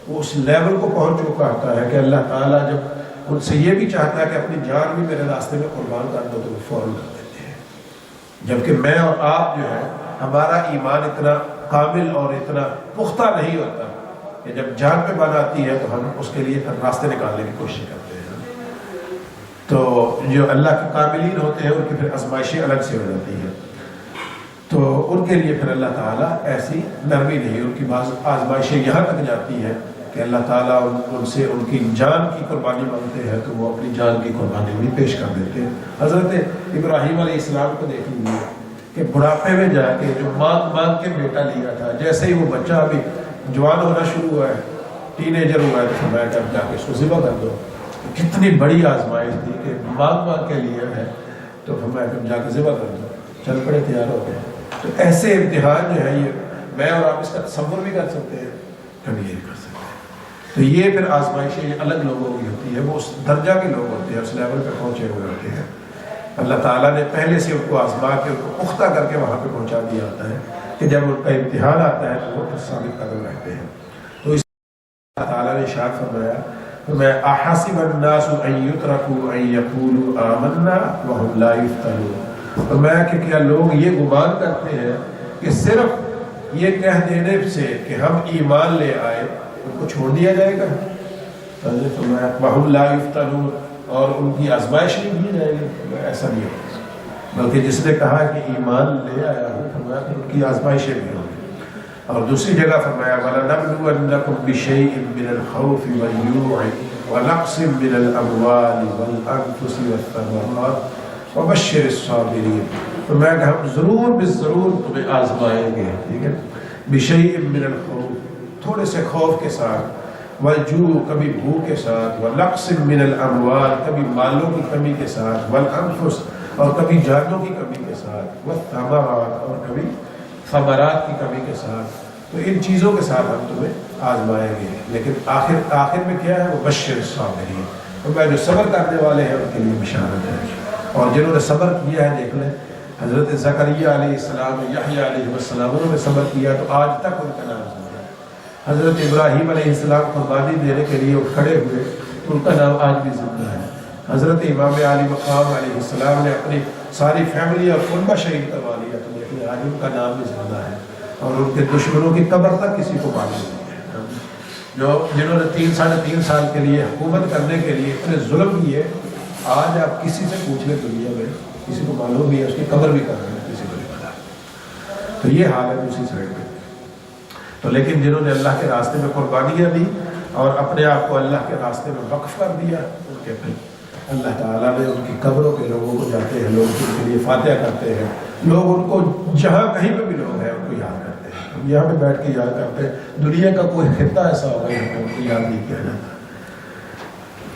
وہ اس لیول کو پہنچ چکا ہوتا ہے کہ اللہ تعالیٰ جب ان سے یہ بھی چاہتا ہے کہ اپنی جان بھی میرے راستے میں قربان کر دو تو وہ فوراً کر دیتے ہیں۔ جبکہ میں اور آپ جو ہے ہمارا ایمان اتنا کامل اور اتنا پختہ نہیں ہوتا کہ جب جان پہ بات آتی ہے تو ہم اس کے لیے پھر راستے نکالنے کی کوشش کرتے ہیں۔ تو جو اللہ کے کاملین ہوتے ہیں ان کی پھر آزمائشیں الگ سے ہو جاتی ہیں، تو ان کے لیے پھر اللہ تعالیٰ ایسی نرمی نہیں، ان کی بعض آزمائشیں یہاں تک جاتی ہیں کہ اللہ تعالیٰ ان سے ان کی جان کی قربانی مانگتے ہیں تو وہ اپنی جان کی قربانی بھی پیش کر دیتے ہیں۔ حضرت ابراہیم علیہ السلام کو دیکھ لیجیے کہ بڑھاپے میں جا کے جو مانگ کے بیٹا لیا تھا، جیسے ہی وہ بچہ ابھی جوان ہونا شروع ہوا ہے، ٹین ایجر ہوا ہے تو فرمایا کہ اب جا کے اس کو ذبح کر دو۔ کتنی بڑی آزمائش تھی کہ مانگ کے لیا ہے تو فرمایا کہ اب جا کے ذبح کر دو، چل پڑے تیار ہو گئے۔ تو ایسے امتحان جو ہے یہ میں اور آپ اس کا تصور بھی کر سکتے ہیں، کبھی یہ کر سکتے ہیں۔ تو یہ پھر آزمائشیں الگ لوگوں کی ہوتی ہے، وہ اس درجہ کے لوگ ہوتے ہیں، اس لیول پہ پہنچے ہوئے ہوتے ہیں۔ اللہ تعالیٰ نے پہلے سے ان کو آزما کے ان کو پختہ کر کے وہاں پہ پہنچا دیا ہوتا ہے کہ جب ان کا امتحان آتا ہے تو وہ ثابت قدم رہتے ہیں۔ تو اس اللہ تعالیٰ نے ارشاد فرمایا تو میں احسب الناس ان یترکوا ان یقولوا آمنا وهم لا یفتنون، تو میں کہ کیا لوگ یہ گمان کرتے ہیں کہ صرف یہ کہہ دینے سے کہ ہم ایمان لے آئے ان کو چھوڑ دیا جائے گا؟ تو میں وهم لا یفتنون، اور ان کی آزمائش نہیں دی جائے گی؟ ایسا نہیں ہوگا، بلکہ جس نے کہا کہ ایمان لے آیا ہوں فرمایا کہ ان کی آزمائشیں بھی ہوں گی۔ اور دوسری جگہ فرمایا وَلَنَبْلُوَنَّكُمْ بِشَيْءٍ مِّنَ الْخَوْفِ وَالْجُوعِ وَنَقْصٍ مِّنَ الْأَمْوَالِ وَالْأَنفُسِ وَالثَّمَرَاتِ وَبَشِّرِ الصَّابِرِينَ، تو میں کہ ہم ضرور تمہیں آزمائیں گے، ٹھیک ہے، بِشَيْءٍ مِّنَ الْخَوْفِ، تھوڑے سے خوف کے ساتھ، والجوع کبھی بھوک کے ساتھ، وَنَقْصٍ مِّنَ الْأَمْوَالِ کبھی مالوں کی کمی کے ساتھ، وَالْأَنفُسِ اور کبھی جانوں کی کمی کے ساتھ، وَالثَّمَرَاتِ اور کبھی ثمرات کی کمی کے ساتھ، تو ان چیزوں کے ساتھ ہم تمہیں آزمائیں گے، لیکن آخر میں کیا ہے؟ وَبَشِّرِ الصَّابِرِينَ، تو میں جو صبر کرنے والے ہیں ان کے لیے بشارت ہے۔ اور جنہوں نے صبر کیا ہے دیکھ لیں، حضرت زکریا علیہ السلام، یحییٰ علیہ السلام، انہوں نے صبر کیا تو آج تک ان کا نام زندہ ہے۔ حضرت ابراہیم علیہ السلام قربانی دینے کے لیے کھڑے ہوئے تو ان کا نام آج بھی زندہ ہے۔ حضرت امام علی مقام علیہ السلام نے اپنی ساری فیملی اور کنبہ شہید کروا لیا تو لیکن آج ان کا نام بھی زندہ ہے، اور ان کے دشمنوں کی قبر تک کسی کو معلوم نہیں ہے۔ جنہوں نے 3.5 سال کے لیے حکومت کرنے کے لیے اتنے ظلم کیے، آج آپ کسی سے پوچھ لیں دنیا میں کسی کو معلوم نہیں ہے، اس کی قبر بھی کر رہے ہیں، کسی کو نہیں پتا۔ تو یہ حال ہے دوسری سائڈ میں۔ تو لیکن جنہوں نے اللہ کے راستے میں قربانیاں دی اور اپنے آپ کو اللہ کے راستے میں وقف کر دیا، ان کے پھر اللہ تعالیٰ نے ان کی قبروں کے لوگوں کو جاتے ہیں لوگ ان کے لیے فاتحہ کرتے ہیں، لوگ ان کو جہاں کہیں پہ بھی لوگ ہیں ان کو یاد کرتے ہیں، ہم یہاں پہ بیٹھ کے یاد کرتے ہیں، دنیا کا کوئی خطہ ایسا ہوگا جہاں پہ ان کو یاد نہیں کیا جاتا۔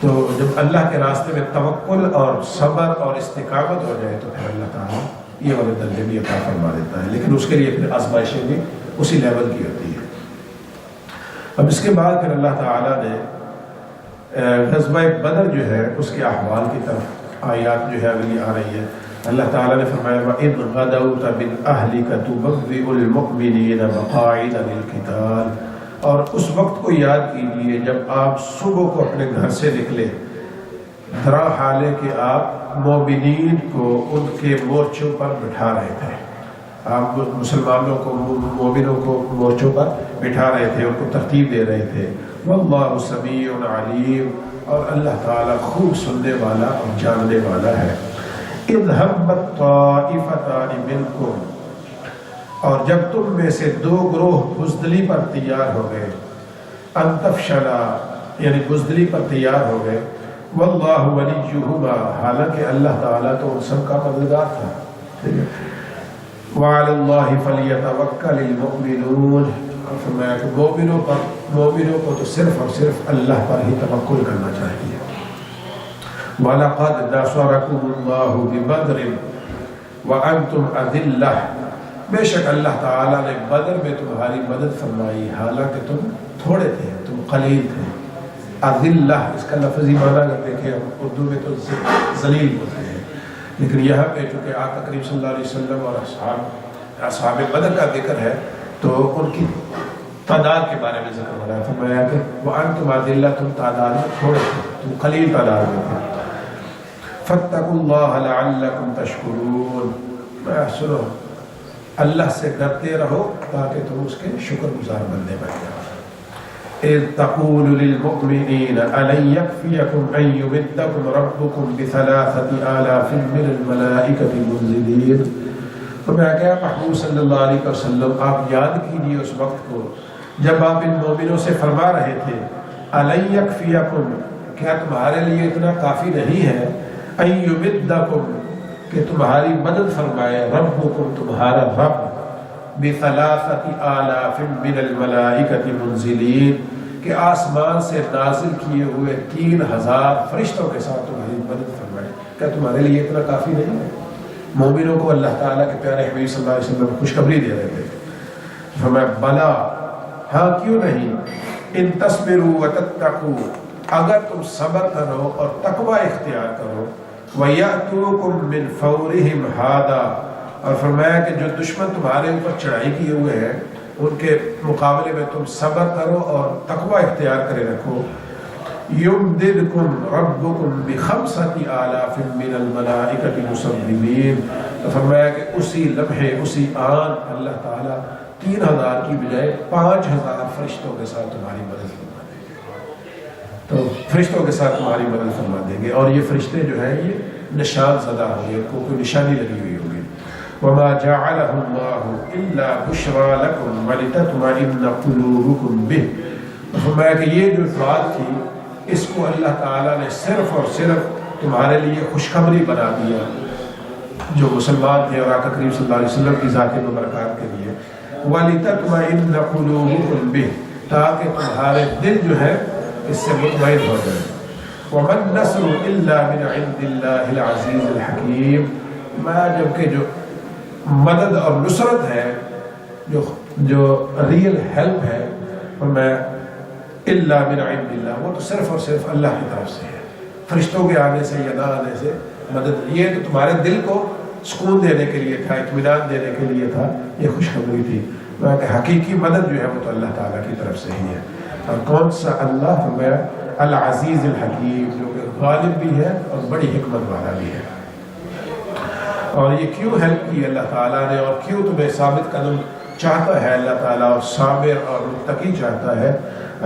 تو جب اللہ کے راستے میں توکل اور صبر اور استقامت ہو جائے تو پھر اللہ تعالیٰ یہ والے درجے بھی عطا فرما دیتا ہے، لیکن اس کے لیے پھر آزمائشیں بھی اسی لیول کی ہوتی ہے۔ اب اس کے بعد پھر اللہ تعالیٰ نے غزوہ بدر جو ہے اس کے احوال کی طرف آیات جو ہے اگلی آ رہی ہے۔ اللہ تعالیٰ نے فرمایا وَإِذْ غَدَوْتَ مِنْ أَهْلِكَ تُبَوِّئُ الْمُؤْمِنِينَ مَقَاعِدَ لِلْقِتَالِ، اور اس وقت کو یاد کیجیے جب آپ صبح کو اپنے گھر سے نکلے، درا حال ہے کہ آپ مومنین کو ان کے مورچوں پر بٹھا رہے تھے، آپ مسلمانوں کو مومنوں کو مورچوں پر بٹھا رہے تھے، ان کو ترتیب دے رہے تھے۔ واللہ سمیع علیم، اور اللہ تعالیٰ خوب سننے والا اور جاننے والا ہے۔ اذ ہمت طائفتان منکم، اور جب تم میں سے 2 گروہ بزدلی پر تیار ہو گئے، ان تفشلا یعنی بزدلی پر تیار ہو گئے، واللہ ولیہما، حالانکہ اللہ تعالیٰ تو ان سب کا مددگار تھا، ٹھیک ہے، وعلی اللہ فلیتوکل المؤمنون، اور فرمایا کہ مومنوں کو تو صرف اور صرف اللہ پر ہی توکل کرنا چاہیے۔ وَلَقَدْ نَصَرَكُمُ اللَّهُ بِبَدْرٍ وَأَنْتُمْ أَذِلَّةٌ، بے شک اللہ تعالیٰ نے بدر میں تمہاری مدد فرمائی حالانکہ تم تھوڑے تھے، تم قلیل تھے۔ اذلہ اس کا لفظی معنی اگر دیکھیں ہم اردو میں تو ذلیل ہوتے ہیں، لیکن یہاں پہ چونکہ آقا کریم صلی اللہ علیہ وسلم اور اصحاب بدر کا ذکر ہے تو ان کی تعداد کے بارے میں ذکر ہو رہا ہے۔ فرمایا کہ وَأَنْتُمْ أَذِلَّةٌ، تم تعداد میں تھوڑے تھے، تم قلیل تعداد میں تھے۔ فَاتَّقُوا اللَّهَ لَعَلَّكُمْ تَشْكُرُونَ، سنو اللہ سے ڈرتے رہو تاکہ تم اس کے شکر گزار بندے بن جاؤ۔ اذ تقول للمؤمنین ألن يكفيكم أن يمدكم ربكم ب3,000 من الملائكة منزلین، تو میں کیا محمود صلی اللہ علیہ وسلم آپ یاد کیجیے اس وقت کو جب آپ ان مومنوں سے فرما رہے تھے ألن يكفيكم، کیا تمہارے لیے اتنا کافی نہیں ہے، أن يمدكم کہ تمہاری مدد فرمائے، ربکم تمہارا رب، ب3,000 من الملائکۃ منزلین، کہ آسمان سے نازل کیے ہوئے 3,000 فرشتوں کے ساتھ تمہاری مدد فرمائے، کیا تمہارے لیے اتنا کافی نہیں ہے؟ مومنوں کو اللہ تعالیٰ کے پیارے حبیب صلی اللہ علیہ وسلم خوشخبری دے رہے تھے۔ فرمایا بلا، ہاں کیوں نہیں، ان تصبروا وتتقوا، اگر تم صبر کرو اور تقوی اختیار کرو، وَيَأْتُوكُم مِّن فَوْرِهِمْ هَادًا، اور فرمایا کہ جو دشمن تمہارے اوپر چڑھائی کیے ہوئے ہیں ان کے مقابلے میں تم صبر کرو اور تقوی اختیار کرے رکھو، یمددکم ربکم بخمسۃ آلاف من الملائکۃ مسومین، تو فرمایا کہ اسی لمحے اسی آن اللہ تعالیٰ 3000 کی بجائے 5000 فرشتوں کے ساتھ تمہاری مدد فرما دیں گے، تو فرشتوں کے ساتھ تمہاری مدد فرما دیں گے، اور یہ فرشتے جو ہیں یہ نشان زدہ ہوں گے، ان کو کوئی نشانی لگی ہوئی ہوگی۔ وما جعلہ اللہ الا بشرا لکم ولتطمئن قلوبکم بہ، فرمایا کہ یہ جو بات تھی اس کو اللہ تعالیٰ نے صرف اور صرف تمہارے لیے خوشخبری بنا دیا جو مسلمان تھے اور آقا کریم صلی اللہ علیہ وسلم کی ذات مبارکات کے لیے، وَلِتَطْمَئِنَّ قُلُوبُكُمْ بِهِ، تاکہ تمہارے دل جو ہے اس سے مطمئن ہو جائے۔ وَمَا النَّصْرُ إِلَّا مِنْ عِنْدِ اللَّهِ الْعَزِيزِ الْحَكِيمِ، جبکہ جو مدد اور نصرت ہے، جو ریئل ہیلپ ہے، اور میں الا من عند اللہ، وہ تو صرف اور صرف اللہ کی طرف سے ہے، فرشتوں کے آنے سے یا نہ آنے سے مدد، یہ تو تمہارے دل کو سکون دینے کے لیے تھا، اطمینان دینے کے لیے تھا، یہ خوشخبری تھی، کہ حقیقی مدد جو ہے وہ تو اللہ تعالیٰ کی طرف سے ہی ہے۔ اور کون سا اللہ؟ فرمایا العزیز الحکیم، جو کہ غالب بھی ہے اور بڑی حکمت والا بھی ہے۔ اور یہ کیوں ہیلپ کی اللہ تعالیٰ نے، اور کیوں تمہیں ثابت قدم چاہتا ہے اللہ تعالیٰ، اور صابر اور متقی چاہتا ہے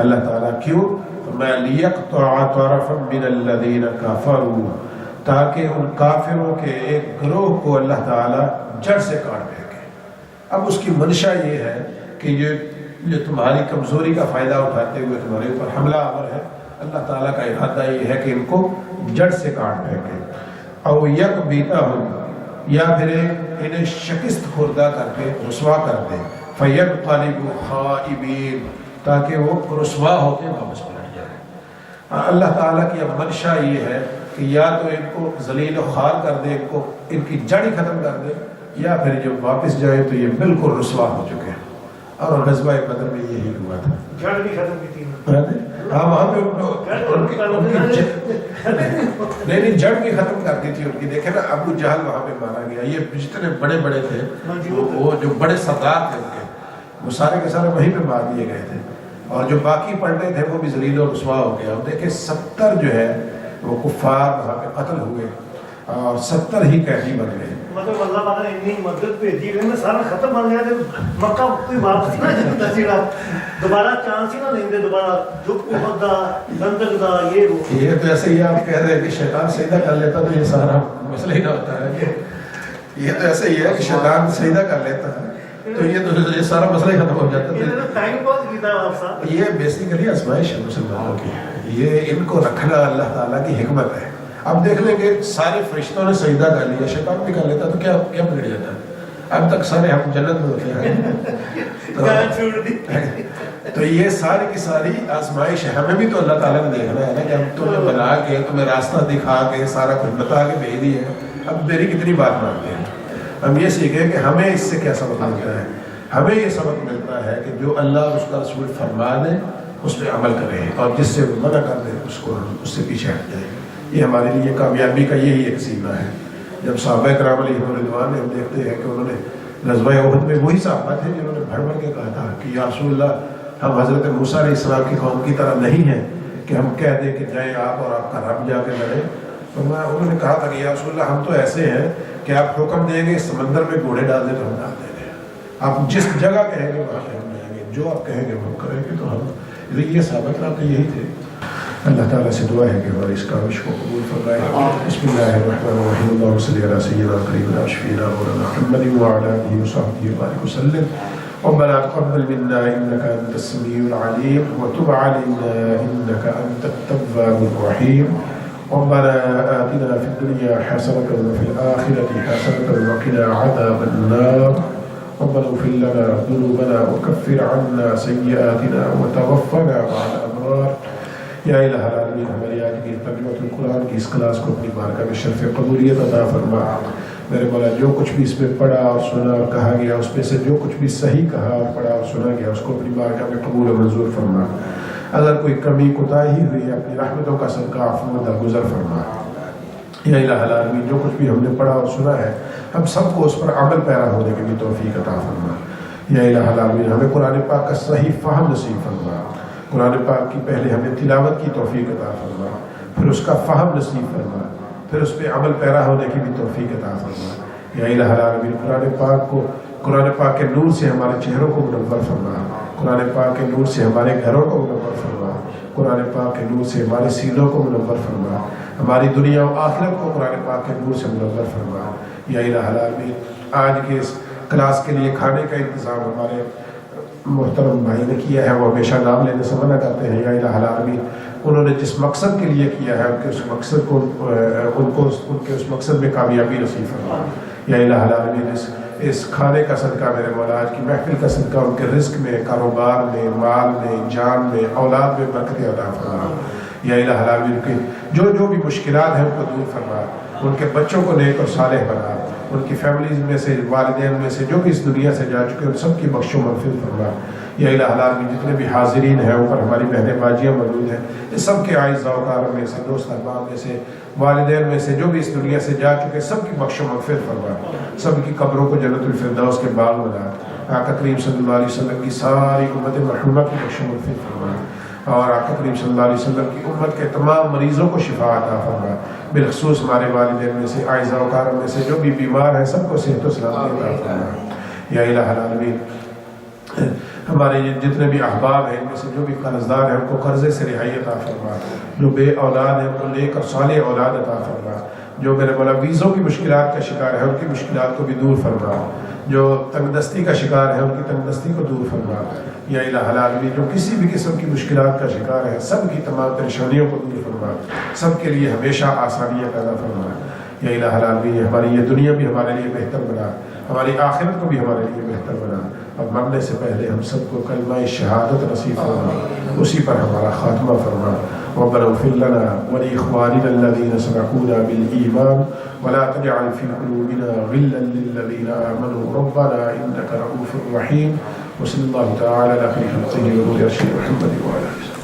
اللہ تعالیٰ، کیوں؟ فرمایا لِيَقْطَعَ طَرَفًا مِّنَ الَّذِينَ كَفَرُوا، تاکہ ان کافروں کے ایک گروہ کو اللہ تعالیٰ جڑ سے کاٹ پھینکے۔ اب اس کی منشا یہ ہے کہ یہ تمہاری کمزوری کا فائدہ اٹھاتے ہوئے تمہارے اوپر حملہ آور ہے، اللہ تعالیٰ کا ارادہ یہ ہے کہ ان کو جڑ سے کاٹ پھینکے۔ او یکبتہم، یا پھر انہیں شکست خوردہ کر کے رسوا کر دے، فینقلبوا خائبین، تاکہ وہ رسوا ہو کے واپس پلٹ جائے۔ اللہ تعالیٰ کی اب منشا یہ ہے کہ یا تو ان کو ذلیل و خوار کر دے، ان کی جڑ ہی ختم کر دے، یا پھر جب واپس جائے تو یہ بالکل رسوا ہو چکے ہیں۔ اور غزوہ بدر میں یہی ہوا تھا، جڑ بھی ختم کی تھی، ہاں وہاں پہ نہیں جڑ بھی ختم کر دی تھی ان کی۔ دیکھیں نا ابو جہل وہاں پہ مارا گیا، یہ جتنے بڑے بڑے تھے، وہ جو بڑے سردار تھے ان کے، وہ سارے کے سارے وہیں پہ مار دیے گئے تھے، اور جو باقی پڑھنے تھے وہ بھی ذلیل و رسوا ہو گیا۔ اور دیکھیں 70 جو ہے وہ کفار وہاں پہ قتل ہوئے اور 70 ہی قیدی بن گئے۔ مطلب اللہ تعالیٰ نے اتنی مدد بھیجی ہے، سارا ختم بن گیا، مکہ کوئی واپس نہ جاتا سیڑھا، دوبارہ چانس ہی نہ لیں گے، دوبارہ جھک پہنچ دا لندک دا یہ وہ۔ یہ تو ایسے ہی آپ کہہ رہے ہیں کہ شیطان سجدہ کر لیتا تو یہ سارا مسئلہ ہی نہ ہوتا ہے، یہ تو ایسے ہی ہے کہ شیطان سجدہ کر لیتا ہے تو یہ سارا مسئلہ ہی ختم ہو جاتا ہے۔ یہ بیسیکلی آزمائش ہے مسلمانوں کی، یہ ان کو رکھنا اللہ تعالیٰ کی حکمت ہے۔ اب دیکھ لیں کہ سارے فرشتوں نے سجدہ کر لیا، شیطان بھی کر لیتا تو کیا بگڑ جاتا ہے؟ اب تک سارے ہم جنت میں ہوتے ہیں، تو یہ ساری کی ساری آزمائش ہے۔ ہمیں بھی تو اللہ تعالیٰ نے دیکھنا ہے نا کہ ہم تمہیں بنا کے، تمہیں راستہ دکھا کے، سارا کچھ بتا کے بھیج دی ہے، اب میری کتنی بات مانتے ہیں؟ ہم یہ سیکھیں کہ ہمیں اس سے کیا سبق ملتا ہے۔ ہمیں یہ سبق ملتا ہے کہ جو اللہ اور اس کا رسول فرما دیں اس پہ عمل کریں، اور جس سے وہ منع کر دیں اس کو ہم اس سے پیچھے ہٹ جائیں۔ یہ ہمارے لیے کامیابی کا یہی ایک سیما ہے۔ جب صحابہ کرام علیہم رضوان نے، ہم دیکھتے ہیں کہ انہوں نے غزوہ احد میں وہی صحابہ تھے جنہوں نے بڑھ بڑھ کے کہا تھا کہ یا رسول اللہ، ہم حضرت موسیٰ علیہ السلام کی قوم کی طرح نہیں ہیں کہ ہم کہہ دیں کہ جائیں آپ اور آپ کا رب جا کے لڑیں۔ تو انہوں نے کہا تھا کہ یا رسول اللہ، ہم تو ایسے ہیں کہ آپ حکم دیں گے سمندر میں گھوڑے ڈال دیں تو ہم ڈال دیں گے، آپ جس جگہ کہیں گے وہاں پہ ہم جائیں گے، جو آپ کہیں گے وہ کریں گے۔ تو ہم یہ صحابہ کرام تو یہی تھے۔ اللہ تعالیٰ سے دعا ہے کہ ہماری اس کاوش کو قبول فرمائے۔ بسم اللہ الرحمن الرحیم، اللہم صلی علی سیدنا قریبنا شفینا مولانا محمد وعلی آلہ وصحبہ وبارک وسلم۔ ربنا تقبل منا انك انت السميع العليم وتب علينا انك انت التواب الرحيم۔ ربنا آتنا في الدنيا حسنة وفي الآخرة حسنة وقنا عذاب النار۔ ربنا اغفر لنا ذنوبنا وكفر عنا سيئاتنا وتوفنا مع الأبرار۔ یا الہ العالمین، ہماری آج کی ترجمۃ القرآن کی اس کلاس کو اپنی بارگاہ میں شرف قبولیت عطا فرما۔ میرے مولا، جو کچھ بھی اس میں پڑھا اور سنا اور کہا گیا، اس میں سے جو کچھ بھی صحیح کہا اور پڑھا اور سنا گیا، اس کو اپنی بارگاہ میں قبول و منظور فرما۔ اگر کوئی کمی کوتاہی ہوئی ہے، اپنی رحمتوں کا صدقہ عفو درگزر فرما۔ یا الہ العالمین، جو کچھ بھی ہم نے پڑھا اور سنا ہے، ہم سب کو اس پر عمل پیرا ہونے کی بھی توفیق عطا فرما۔ یا الہ العالمین، ہمیں قرآن پاک کا صحیح فہم نصیب فرما۔ قرآن پاک کی پہلے ہمیں تلاوت کی توفیق عطا فرما، پھر اس کا فہم نصیب فرما، پھر اس پہ عمل پیرا ہونے کی بھی توفیق عطا فرما۔ یا الہ العالمین، قرآن پاک کے نور سے ہمارے چہروں کو منور فرما، قرآن پاک کے نور سے ہمارے گھروں کو منور فرما، قرآن پاک کے نور سے ہمارے سینوں کو منور فرما، ہماری دنیا و آخرت کو قرآن پاک کے نور سے منور فرما۔ یا الہ العالمین، آج کے اس کلاس کے لیے کھانے کا انتظام ہمارے محترم بھائی نے کیا ہے، وہ ہمیشہ نام لینے سے منع کرتے ہیں۔ یا الہ العالمین، انہوں نے جس مقصد کے لیے کیا ہے ان کے اس مقصد کو ان کے اس مقصد میں کامیابی نصیب فرما۔ یا الہ العالمین، اس کھانے کا صدقہ میرے مولا، آج کی محفل کا صدقہ ان کے رزق میں، کاروبار میں، مال میں، جان میں، اولاد میں برکت عطا فرما۔ یا الہ العالمین، کی جو بھی مشکلات ہیں ان کو دور فرما، ان کے بچوں کو نیک اور صالح بنا، ان کی فیملیز میں سے، والدین میں سے جو بھی اس دنیا سے جا چکے ان سب کی بخش و مغفرت فرما۔ یا الہ العالمین، جتنے بھی حاضرین ہیں، اوپر ہماری بہنیں باجیاں موجود ہیں، اس سب کے اعزاء و اکرام میں سے، دوست احباب میں سے، والدین میں سے جو بھی اس دنیا سے جا چکے سب کی بخش و مغفرت فرما، سب کی قبروں کو جنت الفردوس کے باغ بنا۔ آقا کریم صلی اللہ علیہ وسلم کی ساری امت مرحومہ کی بخش و مغفرت فرما، اور آقا کریم صلی اللہ علیہ وسلم کی امت کے تمام مریضوں کو شفا عطا فرما، بالخصوص ہمارے والدین میں سے، اعزاء و اکرام میں سے جو بھی بیمار ہیں سب کو صحت و سلامتی عطا فرما۔ یا الہ العالمین، ہمارے جتنے بھی احباب ہیں ان میں سے جو بھی قرض دار ہیں ان کو قرضے سے رہائی عطا فرما، جو بے اولاد ہیں ان کو نیک اور صالح اولاد عطا فرما، جو میرے مولا ویزوں کی مشکلات کا شکار ہے ان کی مشکلات کو بھی دور فرما، جو تنگ دستی کا شکار ہے ان کی تنگ دستی کو دور فرما۔ یا الہ العالمین، جو کسی بھی قسم کی مشکلات کا شکار ہے سب کی تمام پریشانیوں کو دور فرما، سب کے لیے ہمیشہ آسانیاں پیدا فرما۔ یا الہ العالمین، ہماری یہ دنیا بھی ہمارے لیے بہتر بنا، ہماری آخرت کو بھی ہمارے لیے بہتر بنا، اور مرنے سے پہلے ہم سب کو کلمہ شہادت نصیب فرما، اسی پر ہمارا خاتمہ فرما۔ ربنا اغفر لنا ولإخواننا الذين سبقونا بالإيمان ولا تجعل في قلوبنا غلا للذين آمنوا ربنا إنك رؤوف رحيم، وصلى الله تعالى على خير خلقه ونور محمد وعلى آله وسلم۔